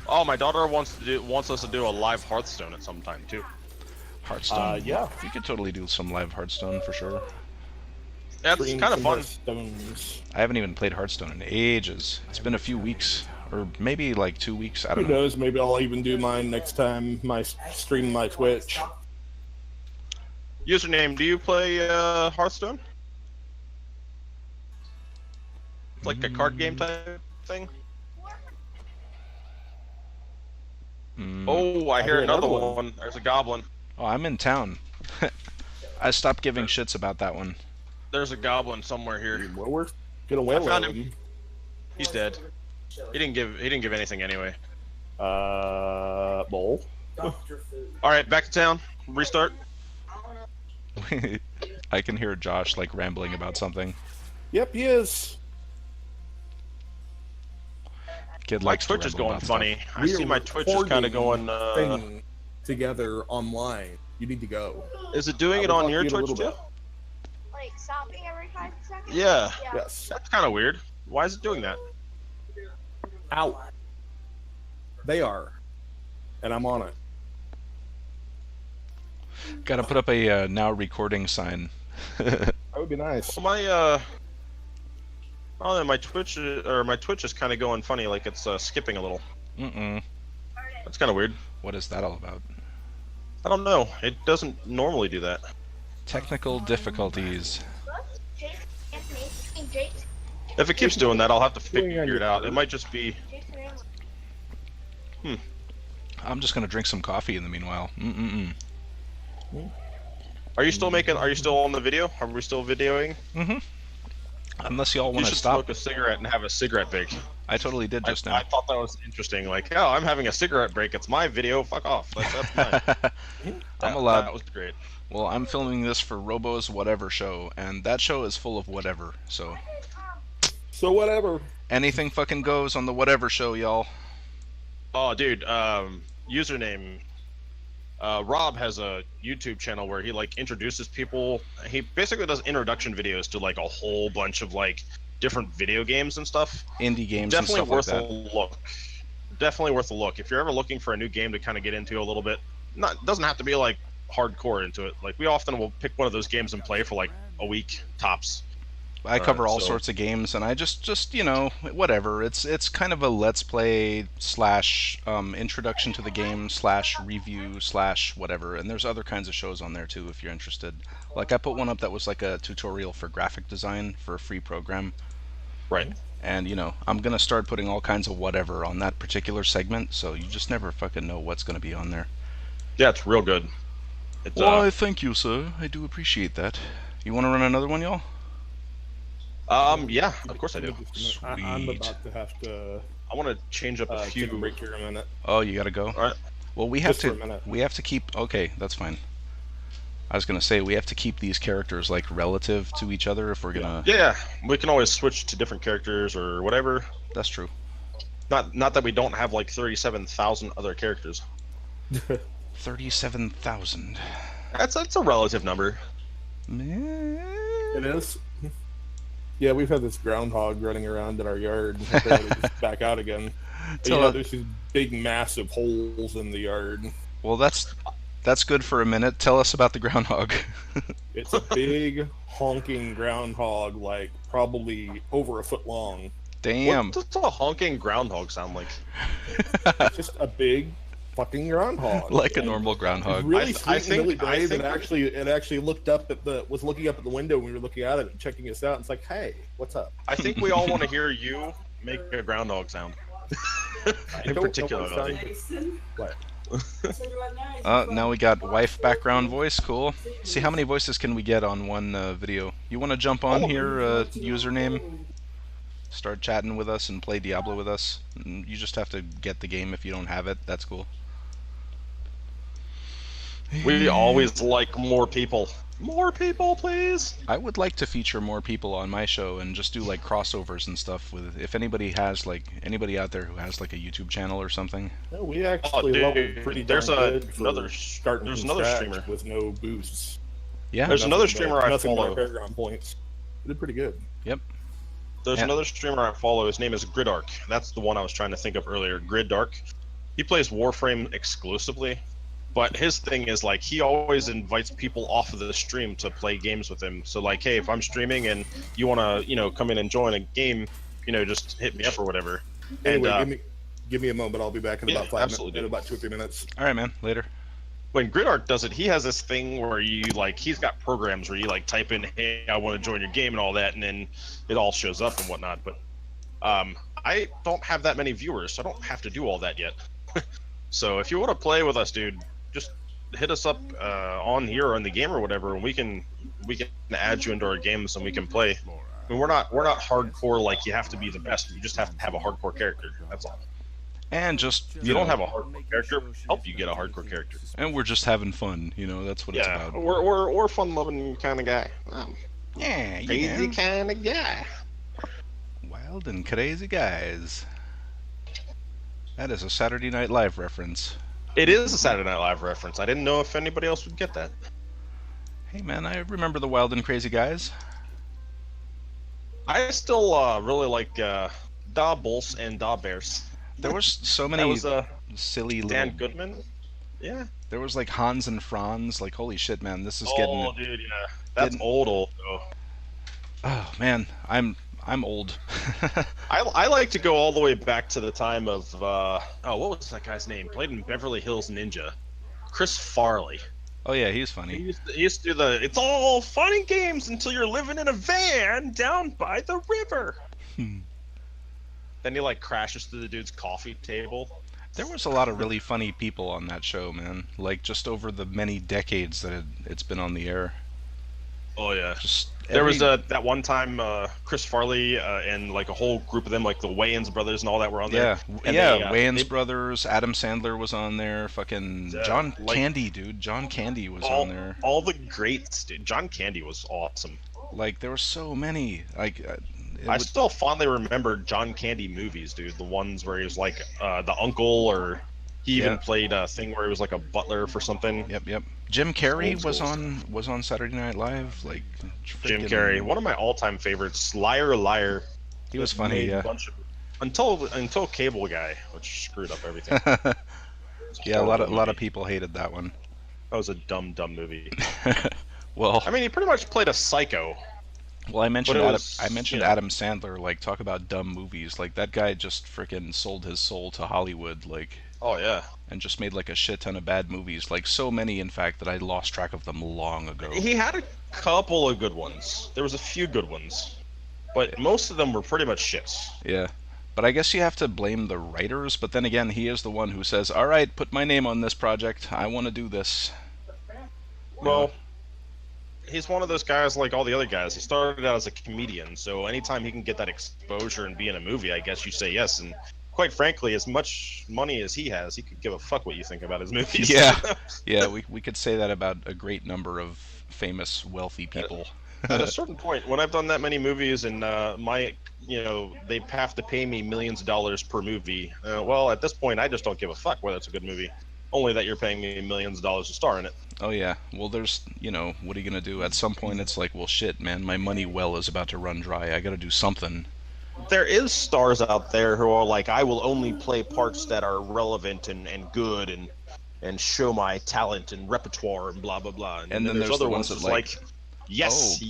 Oh, my daughter wants us to do a live Hearthstone at some time too. Hearthstone. Yeah. You could totally do some live Hearthstone for sure. That's Stream kind of some fun. Stones. I haven't even played Hearthstone in ages. It's been a few weeks, or maybe like 2 weeks. I Who don't know. knows? Maybe I'll even do mine next time. My stream my Twitch. Username, do you play Hearthstone? It's like a card game type thing. Oh, I hear another one. There's a goblin. Oh, I'm in town. I stopped giving shits about that one. There's a goblin somewhere here. Well, we're gonna whale found him. him. He's dead. He didn't give anything anyway. Bowl. All right, back to town. Restart. I can hear Josh like rambling about something. Yep, he is. Kid My likes Twitch to is ramble going about funny. I We see are my Twitch is kind of recording going. Thing together online. You need to go. Is it doing I it will on talk your to you in a Twitch little too? Like stopping every 5 seconds? Yeah. Yes. That's kind of weird. Why is it doing that? Out. They are. And I'm on it. Gotta put up a now recording sign. That would be nice. So my Twitch is kind of going funny, like it's skipping a little. Mm-mm. That's kind of weird. What is that all about? I don't know. It doesn't normally do that. Technical difficulties. Jason, Anthony, Jason, If it keeps doing that, I'll have to Doing figure on it your out. part. It might just be. Jason, I'm just gonna drink some coffee in the meanwhile. Mm-mm-mm. Are you still on the video? Are we still videoing? Unless y'all You want to should stop. smoke a cigarette and have a cigarette break. I totally did just I now. thought that was interesting. Like, oh, I'm having a cigarette break. It's my video. Fuck off. That's mine. I'm allowed. That was great. Well, I'm filming this for Robo's Whatever show, and that show is full of whatever. So So whatever. anything fucking goes on the Whatever show, y'all. Oh, dude. Username. Rob has a YouTube channel where he like introduces people. He basically does introduction videos to like a whole bunch of like different video games and stuff. Indie games Definitely and stuff worth like a that. look. Definitely worth a look. If you're ever looking for a new game to kind of get into a little bit, doesn't have to be like hardcore into it. Like we often will pick one of those games and play for like a week tops. I cover all so- sorts of games, and I just you know, whatever. It's kind of a let's play slash introduction to the game slash review slash whatever. And there's other kinds of shows on there too if you're interested. Like I put one up that was like a tutorial for graphic design for a free program. Right. And you know, I'm gonna start putting all kinds of whatever on that particular segment, so you just never fucking know what's gonna be on there. Yeah, it's real good. It's, Why, thank you, sir. I do appreciate that. You want to run another one, y'all? Yeah, of course I do. I'm Sweet. about to have to I want to change up a take a few. break here in a minute. Oh, you gotta go. All right. Well, we have Just for a to. minute. We have to keep. Okay, that's fine. I was gonna say we have to keep these characters like relative to each other if we're gonna. Yeah, we can always switch to different characters or whatever. That's true. Not that we don't have like 37,000 other characters. 37,000. That's a relative number. It is. Yeah, we've had this groundhog running around in our yard and apparently just back out again. Tell us- There's these big, massive holes in the yard. Well, that's good for a minute. Tell us about the groundhog. It's a big, honking groundhog, like probably over a foot long. Damn. What does a honking groundhog sound like? It's just a big, fucking groundhog. Like a And normal groundhog. really I sweet and think- really I brave. think- It actually looked up at was looking up at the window when we were looking at it and checking us out. It's like, hey, what's up? I think we all want to hear you make a groundhog sound. In don't know particular, what sound- What? Now we got wife background voice. Cool. See how many voices can we get on one video? You want to jump on here, username? Start chatting with us and play Diablo with us. You just have to get the game if you don't have it. That's cool. we always like more people. More people, please. I would like to feature more people on my show and just do like crossovers and stuff with. If anybody has like anybody out there who has like a YouTube channel or something. No, we actually dude, leveled pretty there's darn good for another- starting there's from another scratch streamer. with no boosts. Yeah. There's another Nothing but- streamer I nothing but follow. Paragon points. We did pretty good. Yep. There's Yeah. another streamer I follow. His name is Gridark. That's the one I was trying to think of earlier. Gridark. He plays Warframe exclusively, but his thing is like he always invites people off of the stream to play games with him. So like, hey, if I'm streaming and you want to, come in and join a game, just hit me up or whatever. Anyway, And give me a moment. I'll be back in Yeah, about 5 minutes. absolutely. In about 2 or 3 minutes. All right, man. Later. when Gridark does it, he has this thing where he's got programs where you like type in, hey, I want to join your game and all that, and then it all shows up and whatnot. But I don't have that many viewers, so I don't have to do all that yet. So if you want to play with us, dude, just hit us up on here or in the game or whatever, and we can add you into our games and we can play. I mean, we're not hardcore like you have to be the best. You just have to have a hardcore character. That's all. And just If you don't have a hardcore character, help you get a hardcore character. and we're just having fun. That's what it's Yeah, about. we're a fun-loving kind of guy. Yeah, Crazy kind of guy. Wild and crazy guys. That is a Saturday Night Live reference. It is a Saturday Night Live reference. I didn't know if anybody else would get that. Hey man, I remember the Wild and Crazy Guys. I still really like Da Bulls and Da Bears. There was so many That was silly little. Dan Goodman. Yeah. There was like Hans and Franz. Like holy shit, man, this is Oh, getting. dude, yeah. That's getting- old though. Oh man, I'm old. I like to go all the way back to the time of what was that guy's name? Played in Beverly Hills Ninja. Chris Farley. Oh yeah, he's He funny. used to do the it's all fun and games until you're living in a van down by the river. Then he like crashes through the dude's coffee table. There was a lot of really funny people on that show, man. Like just over the many decades that it's been on the air. Oh yeah. Just There was every- that one time Chris Farley and like a whole group of them, like the Wayans brothers and all that were on there. And yeah, they, Wayans they- brothers, Adam Sandler was on there, fucking John like- Candy, dude. John Candy was all, on there. all the greats, dude. John Candy was awesome. Like there were so many. Like it I would- still fondly remember John Candy movies, dude. The ones where he was like the uncle, or he even Yeah. played a thing where he was like a butler for something. Yep. Jim Carrey Old was school on Saturday Night Live. Like Jim freaking- Carrey, one of my all-time favorites. Liar. He was Just funny. made a Yeah. bunch of- until Cable Guy, which screwed up everything. Yeah, a lot of movie. people hated that one. That was a dumb movie. Well, I mean, he pretty much played a psycho. Well, I mentioned it Adam, was, I mentioned you know. Adam Sandler. Like, talk about dumb movies. Like that guy just freaking sold his soul to Hollywood. Like, Oh yeah. and just made like a shit ton of bad movies. Like so many, in fact, that I lost track of them long ago. He had a couple of good ones. There was a few good ones, but most of them were pretty much shits. Yeah. But I guess you have to blame the writers. But then again, he is the one who says, "All right, put my name on this project. I want to do this." Well, he's one of those guys like all the other guys. He started out as a comedian, so anytime he can get that exposure and be in a movie, I guess you say yes. And quite frankly, as much money as he has, he could give a fuck what you think about his movies. Yeah. Yeah, we could say that about a great number of famous, wealthy people. At a certain point, when I've done that many movies and they have to pay me millions of dollars per movie. Well, at this point, I just don't give a fuck whether it's a good movie. Only that you're paying me millions of dollars to star in it. Oh yeah. Well, there's, what are you gonna do? At some point, it's like, well, shit, man, my money well is about to run dry. I gotta do something. There is stars out there who are like, I will only play parts that are relevant and good and show my talent and repertoire and blah blah blah. And then there's other the ones that's that like, yes, oh.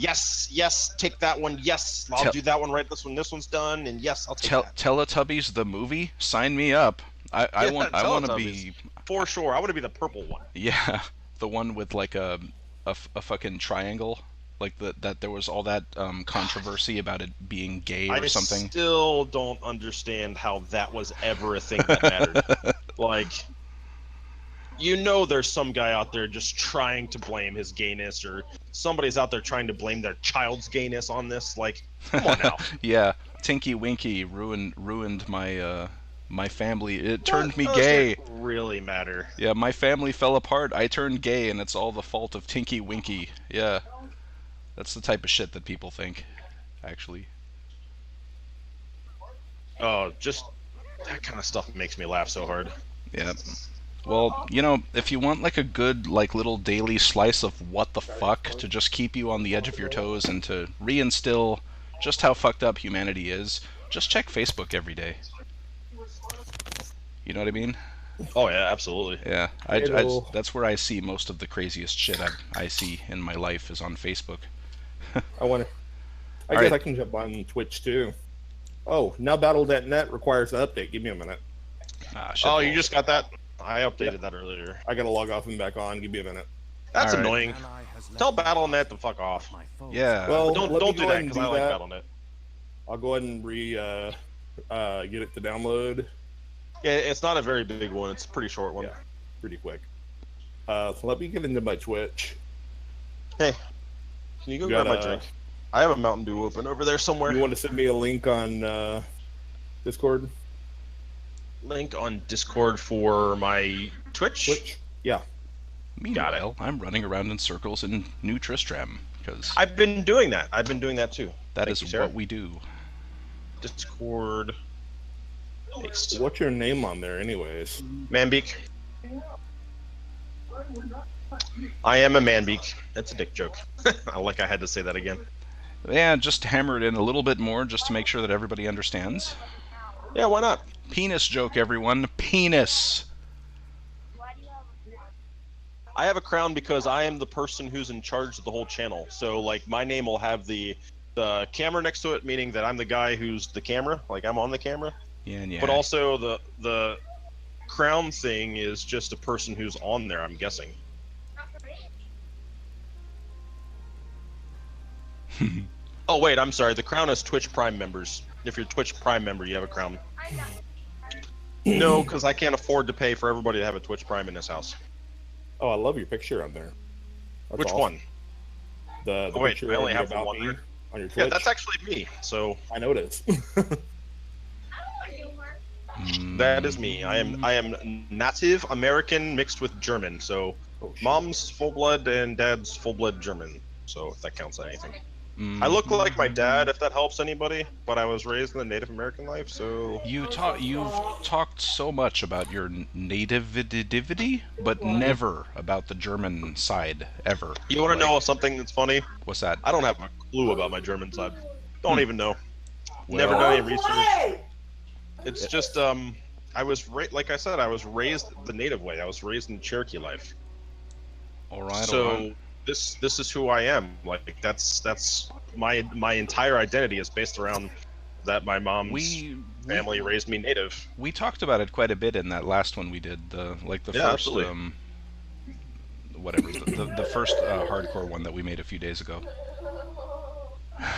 yes, take that one. Yes, I'll do that one right. This one's done, and yes, I'll take that. Teletubbies the movie, sign me up. I want to be for sure. I want to be the purple one. Yeah, the one with like a fucking triangle, like that there was all that controversy about it being gay or something. I still don't understand how that was ever a thing that mattered. Like, there's some guy out there just trying to blame his gayness, or somebody's out there trying to blame their child's gayness on this. Like, come on now. Yeah, Tinky Winky ruined my family. It turned me gay. Doesn't really matter. Yeah, my family fell apart. I turned gay, and it's all the fault of Tinky Winky. Yeah, that's the type of shit that people think, actually. Oh, just that kind of stuff makes me laugh so hard. Yeah. Well, if you want like a good like little daily slice of what the fuck to just keep you on the edge of your toes and to reinstill just how fucked up humanity is, just check Facebook every day. You know what I mean? Oh yeah, absolutely. Yeah, that's where I see most of the craziest shit I see in my life is on Facebook. I guess right. I can jump on Twitch too. Oh, now Battle.net requires an update. Give me a minute. Oh, you just got that? I updated that earlier. I gotta log off and back on. Give me a minute. That's All right. annoying. Tell Battle.net to fuck off. Yeah. Well, Don't let me do go that ahead and because I like that. Battle.net. I'll go ahead and get it to download. Yeah, it's not a very big one. It's a pretty short one. Yeah, pretty quick. So let me get into my Twitch. Hey, can you go grab my drink? I have a Mountain Dew open over there somewhere. You want to send me a link on Discord? Link on Discord for my Twitch? Yeah. Meanwhile, I'm running around in circles in New Tristram because I've been doing that. too. that Thank is you, sir. what we do. Discord. Paste. What's your name on there, anyways? Manbeak. I am a Manbeak. That's a dick joke. I had to say that again. Yeah, just hammer it in a little bit more just to make sure that everybody understands. Yeah, why not? Penis joke, everyone. Penis. I have a crown because I am the person who's in charge of the whole channel. So, like, my name will have the camera next to it, meaning that I'm the guy who's the camera. Like, I'm on the camera. Yeah. But also, the crown thing is just a person who's on there, I'm guessing. Oh, wait, I'm sorry. The crown is Twitch Prime members. If you're a Twitch Prime member, you have a crown. No, because I can't afford to pay for everybody to have a Twitch Prime in this house. Oh, I love your picture on there. That's Which awesome. one? The Oh, wait, picture I only of have About one Me there. on your Twitch. Yeah, that's actually me. So I noticed. that is me. I am Native American mixed with German. So Oh, shit. mom's full blood and dad's full blood German. So if that counts as anything. I look like my dad, if that helps anybody, but I was raised in the Native American life, so... You've talked so much about your nativity, but never about the German side, ever. You want to know something that's funny? What's that? I don't have a clue about my German side. Don't even know. Well- Never done any research. It's just, I was, like I said, I was raised the native way. I was raised in Cherokee life. All right, So... all right. This is who I am. Like that's my entire identity is based around that my mom's family raised me native. We talked about it quite a bit in that last one we did, the first absolutely. Whatever the first hardcore one that we made a few days ago.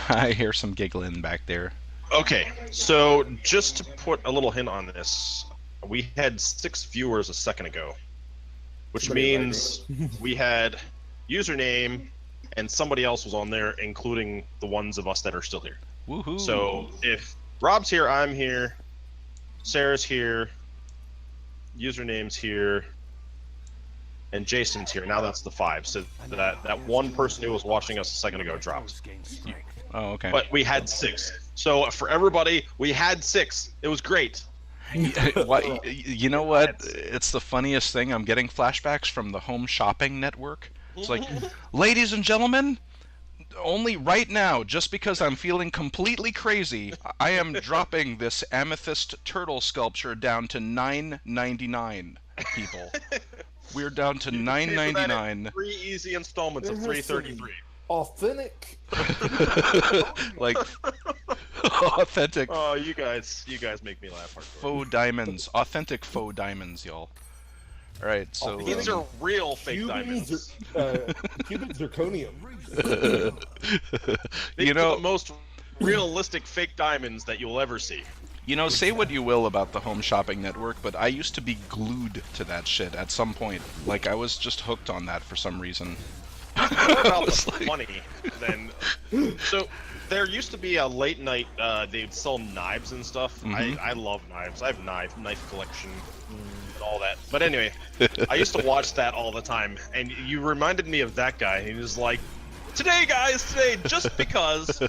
I hear some giggling back there. Okay, so just to put a little hint on this, we had 6 viewers a second ago, which means we had username and somebody else was on there, including the ones of us that are still here. Woohoo! So if Rob's here, I'm here, Sarah's here, username's here, and Jason's here. Now that's the 5. So that one person who was watching us a second ago dropped. Oh, okay. But we had 6. So for everybody, we had 6. It was great. You know what? It's the funniest thing. I'm getting flashbacks from the Home Shopping Network. It's like, ladies and gentlemen, only right now, just because I'm feeling completely crazy, I am dropping this amethyst turtle sculpture down to $9.99, people. We're down to $9.99. 3 easy installments of $3.33. Authentic. Like authentic. Oh, you guys make me laugh hard. Faux diamonds, authentic faux diamonds, y'all. All right, so these are real fake diamonds. Cuban zirconium. These are the most realistic fake diamonds that you'll ever see. You know, say what you will about the Home Shopping Network, but I used to be glued to that shit at some point. Like, I was just hooked on that for some reason. About the money, then. So there used to be a late night. They'd sell knives and stuff. I love knives. I have knife collection, and all that. But anyway, I used to watch that all the time, and you reminded me of that guy. He was like, "Today, guys, just because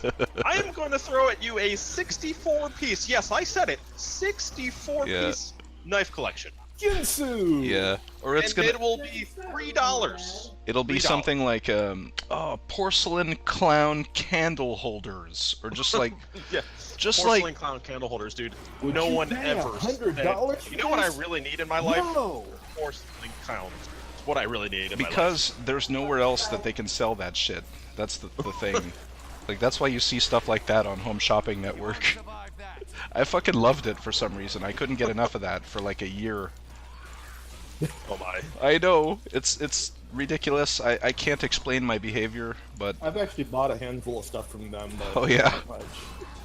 I am going to throw at you a 64-piece. Yes, I said it. 64-piece knife collection." Ginsu! Yeah, or it will be $3. It'll be something like porcelain clown candle holders, or just like porcelain clown candle holders, dude. No one ever. $100? You know what I really need in my life? No. Porcelain clowns. It's what I really need in my life. Because there's nowhere else that they can sell that shit. That's the thing. Like, that's why you see stuff like that on Home Shopping Network. I fucking loved it for some reason. I couldn't get enough of that for like a year. Oh my. I know. It's ridiculous. I can't explain my behavior, but... I've actually bought a handful of stuff from them, but... Oh, yeah? Not much.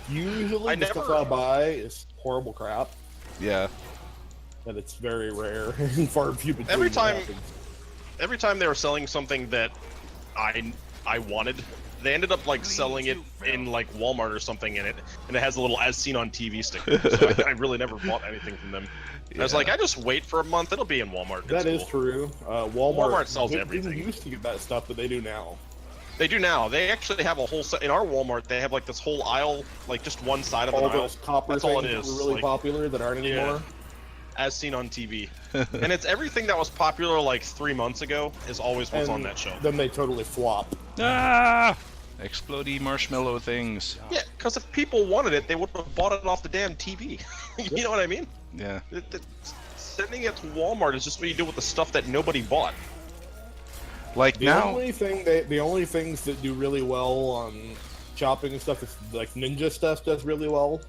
Usually the stuff I buy is horrible crap. Yeah. And it's very rare and far few between. Every time they were selling something that I wanted, they ended up like selling it in like Walmart or something and it has a little "as seen on TV" sticker. So I really never bought anything from them. Yeah. I was like, I just wait for a month; it'll be in Walmart. That is true. Walmart sells everything. They used to get that stuff, but they do now. They do now. They actually have a whole set in our Walmart. They have like this whole aisle, like just one side of an aisle. All those copper That's things all it that is. were really like, popular that aren't anymore. As seen on TV. And it's everything that was popular like 3 months ago is always what's on that shelf. Then they totally flop. Ah! Explodey marshmallow things. Yeah, because if people wanted it, they would have bought it off the damn TV. You know what I mean? Yeah. Sending it to Walmart is just what you do with the stuff that nobody bought. Like the only things that do really well on shopping and stuff is like Ninja stuff does really well.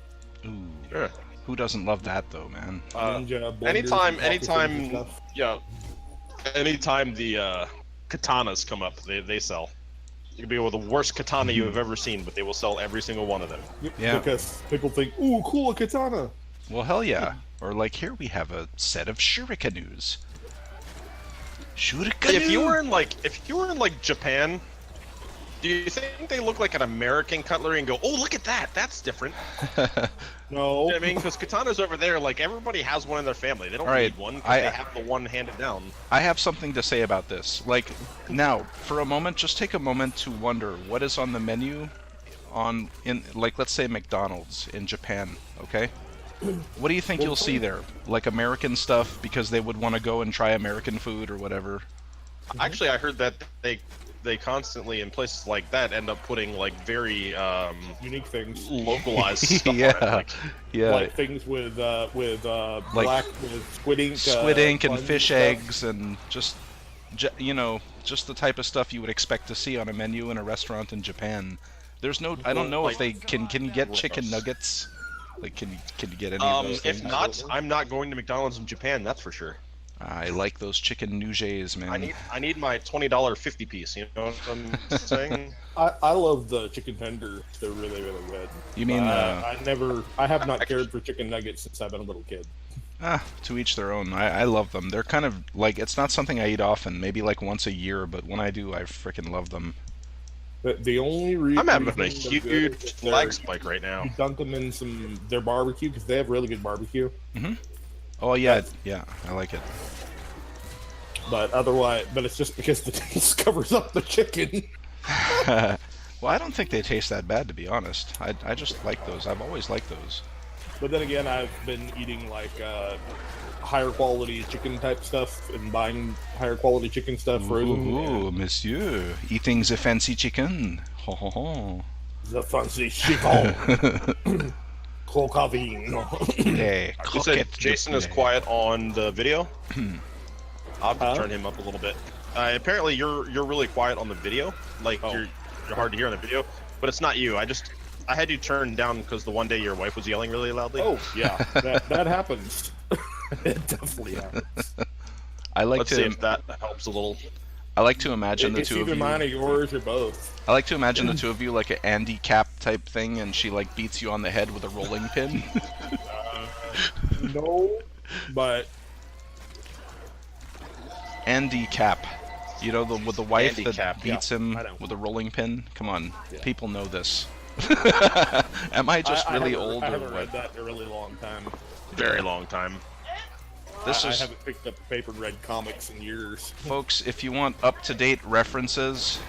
Ooh. Sure. Who doesn't love that though, man? Ninja, anytime the katanas come up, they sell. You can be with the worst katana you have ever seen, but they will sell every single one of them. Yeah. Because people think, ooh, cool, a katana. Well, hell yeah. Or like here we have a set of shurikenus. Shurikenu. If you were in like Japan, do you think they look like an American cutlery and go, oh, look at that, that's different? No. You know I mean, because katanas over there, like everybody has one in their family. They don't need one because they have the one handed down. I have something to say about this. Like, now, for a moment, just take a moment to wonder what is on the menu in like, let's say McDonald's in Japan, okay? What do you think you'll see there? Like American stuff because they would want to go and try American food or whatever? Actually, I heard that they constantly in places like that end up putting like very unique things, localized stuff. Yeah, like things with black with squid ink and fish eggs and just you know, just the type of stuff you would expect to see on a menu in a restaurant in Japan. There's no. I don't know if they Like, can you get chicken gross. nuggets? Like can you get any of those things? If not, I'm not going to McDonald's in Japan. That's for sure. I like those chicken nugets, man. I need my $20 50 piece. You know what I'm saying? I love the chicken tenders. They're really, really good. You mean I have not cared for chicken nuggets since I've been a little kid. to each their own. I love them. They're kind of like, it's not something I eat often, maybe like once a year, but when I do, I freaking love them. The only reason I'm having a huge lag spike right now. you dunk them in their barbecue because they have really good barbecue. Oh yeah, yeah, I like it. But it's just because the taste covers up the chicken. Well, I don't think they taste that bad, to be honest. I just like those. I've always liked those. But then again, I've been eating like higher quality chicken type stuff and buying higher quality chicken stuff frozen. Ooh, monsieur, eating the fancy chicken. Ho ho ho. The fancy chicken. Clocavine. Hey, You said Jason is quiet on the video. I'll have to turn him up a little bit. Apparently, you're really quiet on the video. Like you're hard to hear on the video, but it's not you. I had you turn down because the one day your wife was yelling really loudly. Oh yeah, that happens. It definitely happens. Let's see if that helps a little. I like to imagine the It's two of either you. mine or yours or both. I like to imagine the two of you like an Andy Cap type thing, and she like beats you on the head with a rolling pin. No, but Andy Cap. You know, with the wife Andy that Cap, beats yeah, him I know. with a rolling pin? Come on, Yeah. people know this. Am I just really old I or haven't what? read that in a really long time. Very long time. This I is, haven't picked up paper and read comics in years. folks, if you want up-to-date references,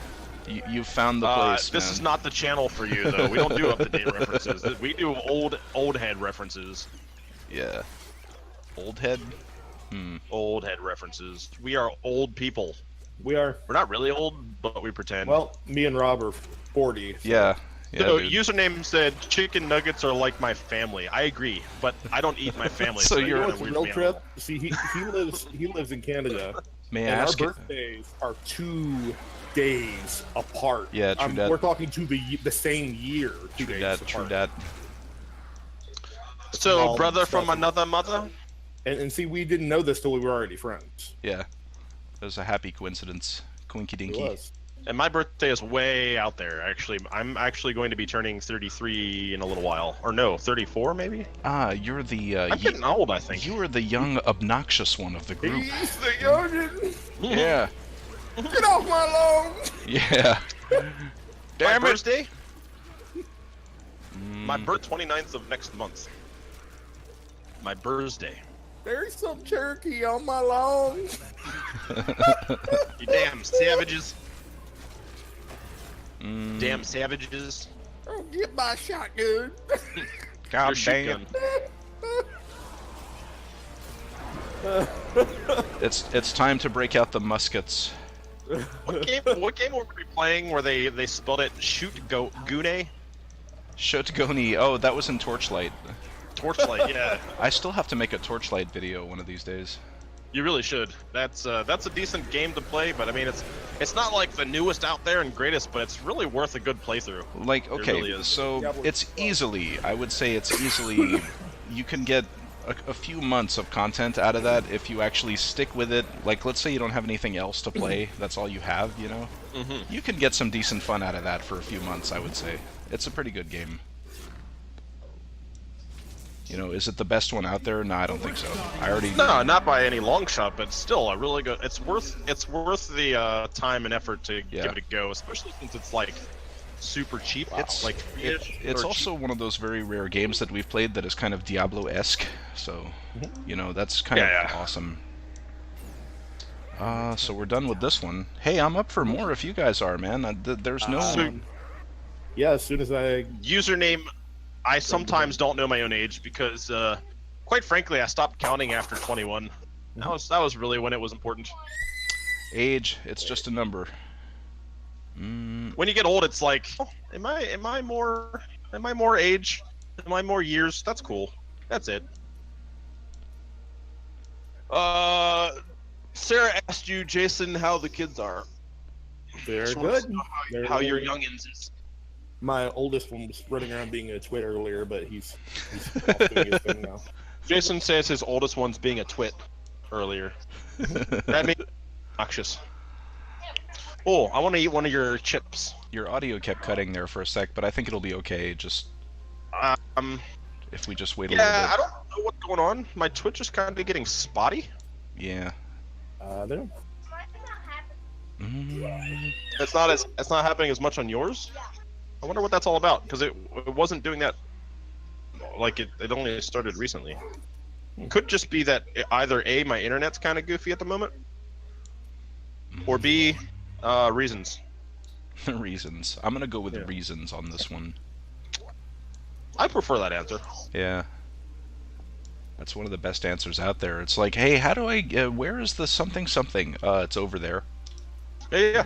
you've found the place, This man. is not the channel for you, though. We don't do up-to-date references. We do old head references. Yeah. Old head? Old head references. We are old people. We are, We're not really old, but we pretend. well, me and Rob are 40. So Yeah. Yeah, So dude. username said chicken nuggets are like my family. I agree, but I don't eat my family. So that you're- You know kinda what's a weirds real me out. trip? See, he lives in Canada, May I and our ask you? birthdays are 2 days apart. Yeah, true that. We're talking to the same year. 2 True days that, apart. true that. So Small brother from stuff. another mother. And see, we didn't know this till we were already friends. Yeah. It was a happy coincidence. Coinky It dinky. was. And my birthday is way out there. Actually, I'm actually going to be turning 33 in a little while. Or no, 34 maybe. Ah, you're the I'm getting old, I think. you are the young, obnoxious one of the group. He's the youngin'. Yeah. Get off my lawn. Yeah. Damn my birthday? My birth 29th of next month. My birthday. There's some turkey on my lawn. You damn savages. Mm, Damn savages. Oh, get my shotgun. God Your shoot damn. gun. It's time to break out the muskets. What game were we playing where they spelled it Gune? Shotgoni. Oh, that was in Torchlight. Torchlight, yeah. I still have to make a Torchlight video one of these days. You really should. That's a decent game to play, but I mean it's not like the newest out there and greatest, but it's really worth a good playthrough. Like, okay, really is. so Diablo it's easily, I would say it's easily, you can get a few months of content out of that if you actually stick with it. Like, let's say you don't have anything else to play, that's all you have, you know? You can get some decent fun out of that for a few months, I would say. It's a pretty good game. You know, is it the best one out there? No, I don't think so. I already... No, not by any long shot, but still a really good. It's worth the time and effort to Yeah. give it a go, especially since it's like super cheap. It's like it's also one of those very rare games that we've played that is kind of Diablo-esque. So, you know, that's kind of awesome. So we're done with this one. Hey, I'm up for more if you guys are, man. There's no... Yeah, as soon as I username. I sometimes don't know my own age because, quite frankly, I stopped counting after 21. That was really when it was important. Age, it's just a number. When you get old, it's like, oh, am I more age? Am I more years? That's cool. That's it. Sarah asked you, Jason, how the kids are. they're Just wants good. to know They're how your really- youngins is. My oldest one was running around being a twit earlier, but he's off doing his thing now. Jason says his oldest one's being a twit earlier. That means obnoxious. Oh, I want to eat one of your chips. Your audio kept cutting there for a sec, but I think it'll be okay. Just if we just wait a little bit. Yeah, I don't know what's going on. My Twitch is kind of getting spotty. Yeah. There. It's not happening as much on yours. I wonder what that's all about, because it wasn't doing that. Like it only started recently. Could just be that either A, my internet's kind of goofy at the moment, or B, reasons. Reasons. I'm gonna go with reasons on this one. I prefer that answer. Yeah. That's one of the best answers out there. It's like, hey, how do I? Where is the something something? It's over there. Yeah.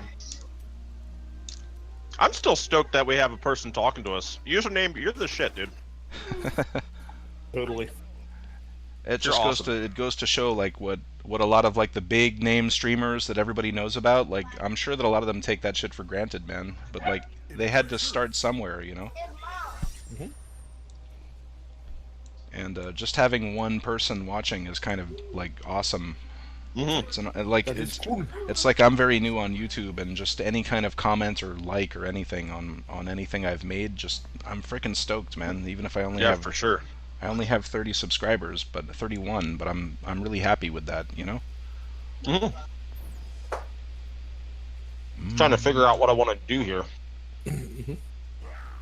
I'm still stoked that we have a person talking to us. Username, you're the shit, dude. Totally. It just goes to show like what a lot of like the big name streamers that everybody knows about. Like I'm sure that a lot of them take that shit for granted, man. But like they had to start somewhere, you know. Mm-hmm. And just having one person watching is kind of like awesome. Mm-hmm. It's like I'm very new on YouTube, and just any kind of comment or like or anything on anything I've made, just I'm freaking stoked, man. Even if I only have for sure. I only have 30 subscribers, but 31, but I'm really happy with that, you know. Mm-hmm. Trying to figure out what I want to do here.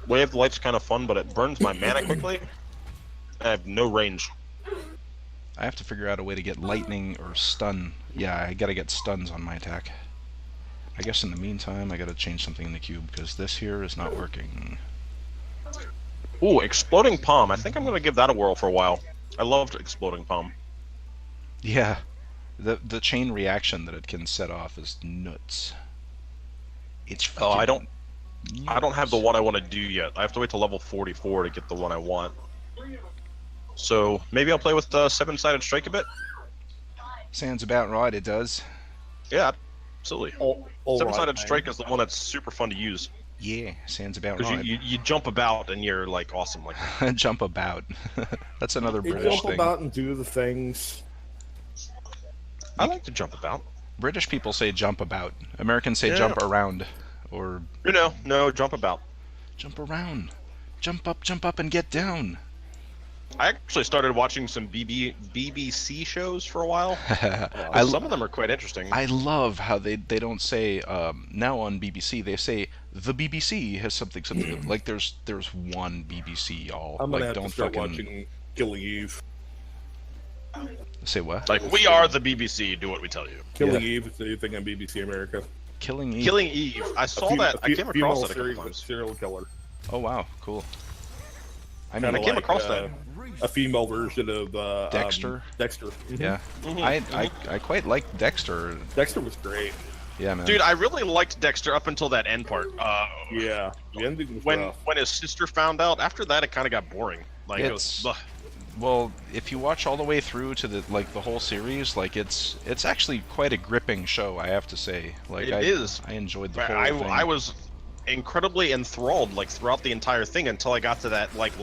Wave of Light's kind of fun, but it burns my mana quickly. I have no range. I have to figure out a way to get lightning or stun. Yeah, I gotta get stuns on my attack. I guess in the meantime, I gotta change something in the cube, because this here is not working. Ooh, Exploding Palm. I think I'm gonna give that a whirl for a while. I loved Exploding Palm. Yeah, the chain reaction that it can set off is nuts. It's I don't have the one I want to do yet. I have to wait till level 44 to get the one I want. So maybe I'll play with the 7-sided strike a bit. Sounds about right. It does. Yeah, absolutely. 7-sided right, strike is the one that's super fun to use. Yeah, sounds about Because right. you jump about and you're like awesome like that. Jump about. That's another You British jump thing. about and do the things. I like to jump about. British people say jump about. Americans say jump around, or No, jump about. jump around. Jump up, and get down. I actually started watching some BBC shows for a while. Some of them are quite interesting. I love how they don't say now on BBC. They say the BBC has something like there's one BBC, y'all. I'm gonna like have to start watching Killing Eve. Say what? Like, we are the BBC, do what we tell you. Killing Eve is the new thing on BBC America. Killing Eve. Killing Eve. I saw that. I came across that a couple times. Serial killer. Oh wow, cool. I mean, And I came across that. A female version of Dexter. Dexter. Mhm. Yeah, I quite liked Dexter. Dexter was great. Yeah, man. Dude, I really liked Dexter up until that end part. Yeah, the ending was when rough. his sister found out. After that, it kind of got boring. Like it It's- was. Well, if you watch all the way through to the whole series, like it's actually quite a gripping show, I have to say. Like It is. I enjoyed the whole thing. I was incredibly enthralled like throughout the entire thing until I got to that like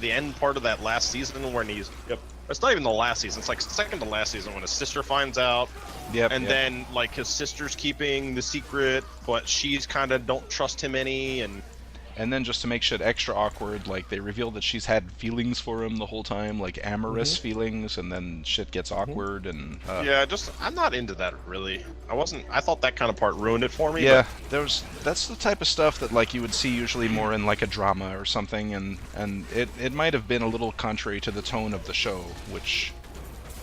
the end part of that last season when he's. Yep. It's not even the last season. It's like second to last season when his sister finds out. Yep, And yep. then like his sister's keeping the secret, but she's kind of don't trust him any, And then just to make shit extra awkward, like they reveal that she's had feelings for him the whole time, like amorous feelings, and then shit gets awkward and yeah, I'm not into that really. I thought that kind of part ruined it for me. yeah, that's the type of stuff that like you would see usually more in like a drama or something, and it might have been a little contrary to the tone of the show, which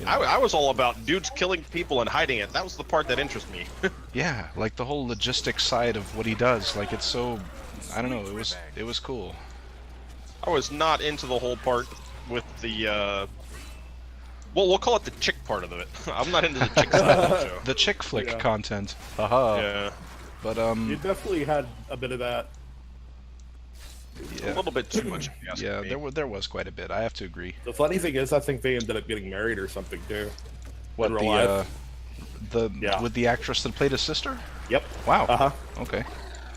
you know, I was all about dudes killing people and hiding it. That was the part that interested me. yeah, like the whole logistics side of what he does, like it's so, I don't know, it was cool. I was not into the whole part with the well, we'll call it the chick part of it. I'm not into the chick side of the show. The chick flick Yeah. content, haha. Yeah, But You definitely had a bit of that. a yeah, little bit too much. if you ask yeah, me. there was quite a bit. I have to agree. The funny thing is, I think they ended up getting married or something too. What In real life. the Yeah. with the actress that played his sister? Yep. Wow. Uh huh. Okay.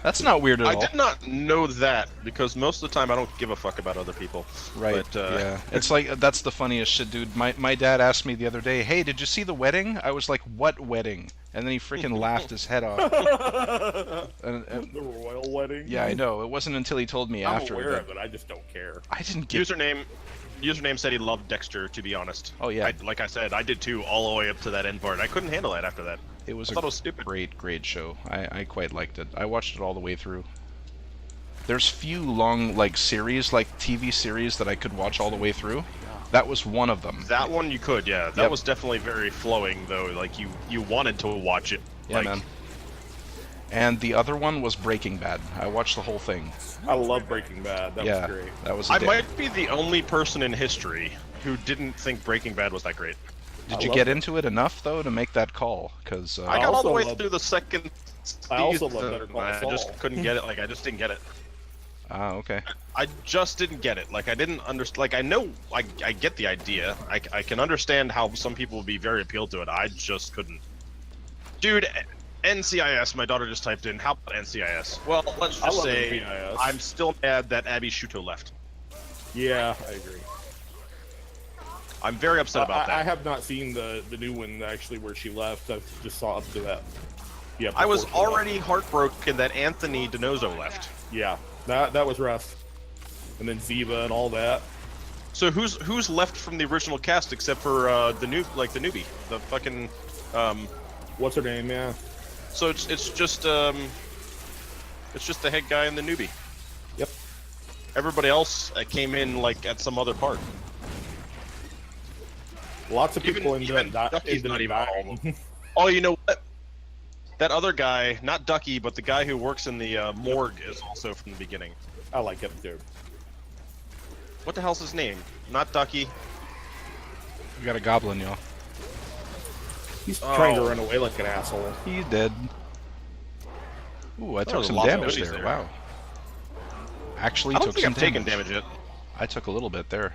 That's not weird at I all. did not know that because most of the time I don't give a fuck about other people. Right. But, yeah. It's like that's the funniest shit, dude. My dad asked me the other day, "Hey, did you see the wedding?" I was like, "What wedding?" And then he freaking laughed his head off. And, The royal wedding. yeah, I know. It wasn't until he told me I'm after aware that of it. I just don't care. I didn't get. Username said he loved Dexter. To be honest. Oh yeah. Like I said, I did too, all the way up to that end part. I couldn't handle that after that. It was I thought it was stupid. great show. I quite liked it. I watched it all the way through. There's few long like series, like TV series that I could watch all the way through. That was one of them. That one you could, yeah. That Yep. was definitely very flowing, though. Like you wanted to watch it. Yeah, like, man. And the other one was Breaking Bad. I watched the whole thing. I love Breaking Bad. That yeah, was great. that was. I might be the only person in history who didn't think Breaking Bad was that great. Did I you love get it. into it enough though to make that call? Because I got all the also way love- through the second I also season, love Better Call I Saul. just couldn't get it. Like I just didn't get it. okay. I just didn't get it. Like I didn't understand. Like I know, I get the idea. I can understand how some people would be very appealed to it. I just couldn't. Dude, NCIS. My daughter just typed in. How about NCIS? Well, let's I just love say NCIS. I'm still mad that Abby Shuto left. Yeah, I agree. I'm very upset about that. I have not seen the new one actually where she left. I just saw up to that. Yeah. I was before she left. already heartbroken that Anthony DiNozzo left. Yeah, that was rough. And then Ziva and all that. So who's left from the original cast except for the newbie, the fucking What's her name? Yeah. So it's just the head guy and the newbie. Yep. Everybody else came in like at some other part. Lots of people Even Ducky's not even all of them. Oh, you know what? That other guy, not Ducky, but the guy who works in the morgue is also from the beginning. I like him too. What the hell's his name? Not Ducky. We got a goblin, y'all. He's trying to Oh. run away like an asshole. He's dead. Ooh, I took there's some lots of damage goodies there. there. Wow. Actually I don't took think some I've taken damage yet. I took a little bit there.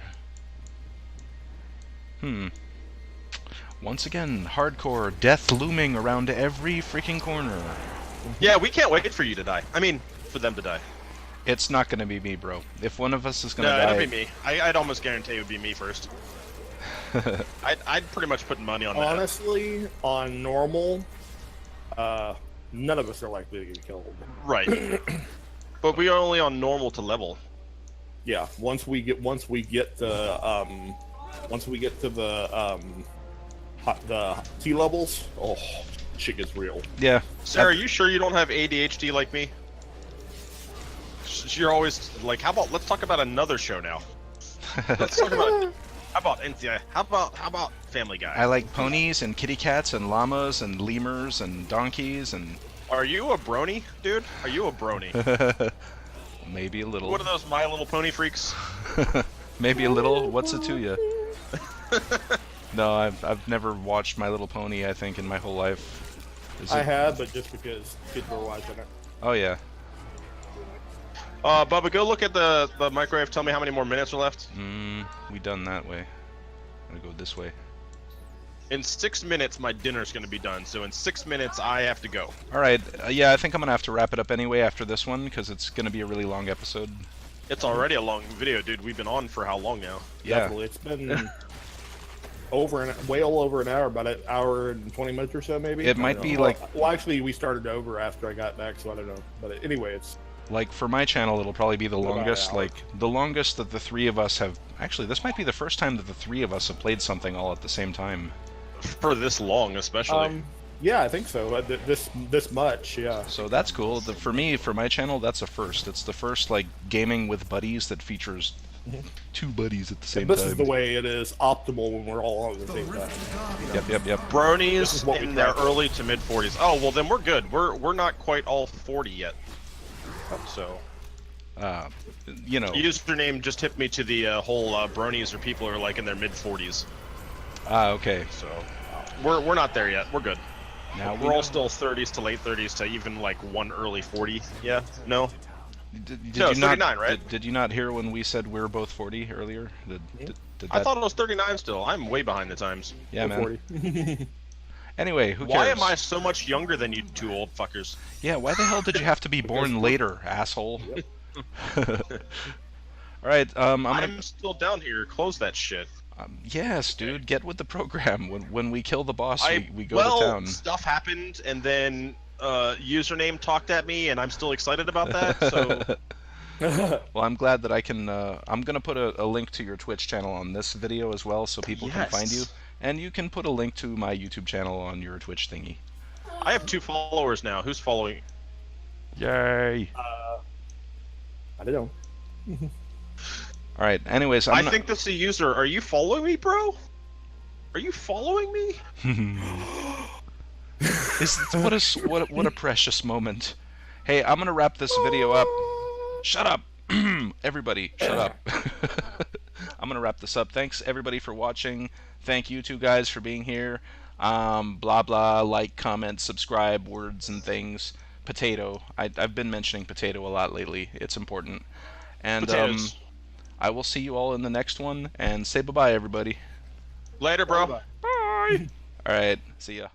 Once again, hardcore death looming around every freaking corner. Yeah, we can't wait for you to die. I mean, for them to die. It's not gonna be me, bro. If one of us is No, gonna die, it'll be me. I'd almost guarantee it would be me first. I'd pretty much put money on that. Honestly, on normal, none of us are likely to get killed. Right. But we are only on normal to level. Yeah, once we get to the T levels, oh, shit gets real. yeah. Sarah, are you sure you don't have ADHD like me? You're always like, how about let's talk about another show now? Let's talk about how about NCI? How about Family Guy? I like ponies and kitty cats and llamas and lemurs and donkeys and Are you a brony, dude? Are you a brony? maybe a little. What are those My Little Pony freaks? Maybe a little. What's it to you? No, I've never watched My Little Pony. I think in my whole life. Is I it- have, but just because kids were watching it. Oh yeah. Bubba, go look at the microwave. Tell me how many more minutes are left. We done that way. I'm gonna go this way. In 6 minutes, my dinner's gonna be done. So in 6 minutes, I have to go. All right. Yeah, I think I'm gonna have to wrap it up anyway after this one because it's gonna be a really long episode. It's already a long video, dude. We've been on for how long now? Yeah. Definitely. It's been well over an hour, about an hour and 20 minutes or so, maybe. It might I don't be know. like- Well, actually, we started over after I got back, so I don't know. But anyway, it's Like for my channel, it'll probably be the About an longest. hour. Like the longest that the three of us have. Actually, this might be the first time that the three of us have played something all at the same time. For this long, especially. yeah, I think so. This much, yeah. So that's cool. For me, for my channel, that's a first. It's the first like gaming with buddies that features two buddies at the same This time. is the way it is optimal when we're all on at the same time. Yep. Bronies This is what we in their practice. early to mid 40s. Oh well, then we're good. We're not quite all 40 yet. So You know. username just hit me to the whole bronies or people who are like in their mid 40s. Okay. So we're not there yet. We're good. Now We're all still 30s to late 30s to even like one early 40. Yeah. No. Did No, you it's not? 39, right? Did you not hear when we said we were both 40 earlier? Did I that? thought it was 39 still. I'm way behind the times. Yeah, man. 40. Anyway, who cares? Why am I so much younger than you two old fuckers? Yeah, why the hell did you have to be born later, asshole? Alright, I'm still down here. Close that shit. Yes, dude, get with the program. When we kill the boss, we go well, to town. Stuff happened, and then username talked at me, and I'm still excited about that, so... Well, I'm glad that I can, I'm gonna put a link to your Twitch channel on this video as well, so people can find you. And you can put a link to my YouTube channel on your Twitch thingy. I have 2 followers now. Who's following? Yay! I don't know. Alright, anyways, I think that's a user. Are you following me, bro? Are you following me? What a precious moment. Hey, I'm gonna wrap this video up. Shut up! Everybody, shut up. I'm gonna wrap this up. Thanks everybody for watching. Thank you two guys for being here. Blah blah, like, comment, subscribe, words and things. Potato. I've been mentioning potato a lot lately. It's important. And Potatoes. I will see you all in the next one, and say bye-bye, everybody. Later, bro. Bye-bye. Bye! Alright, see ya.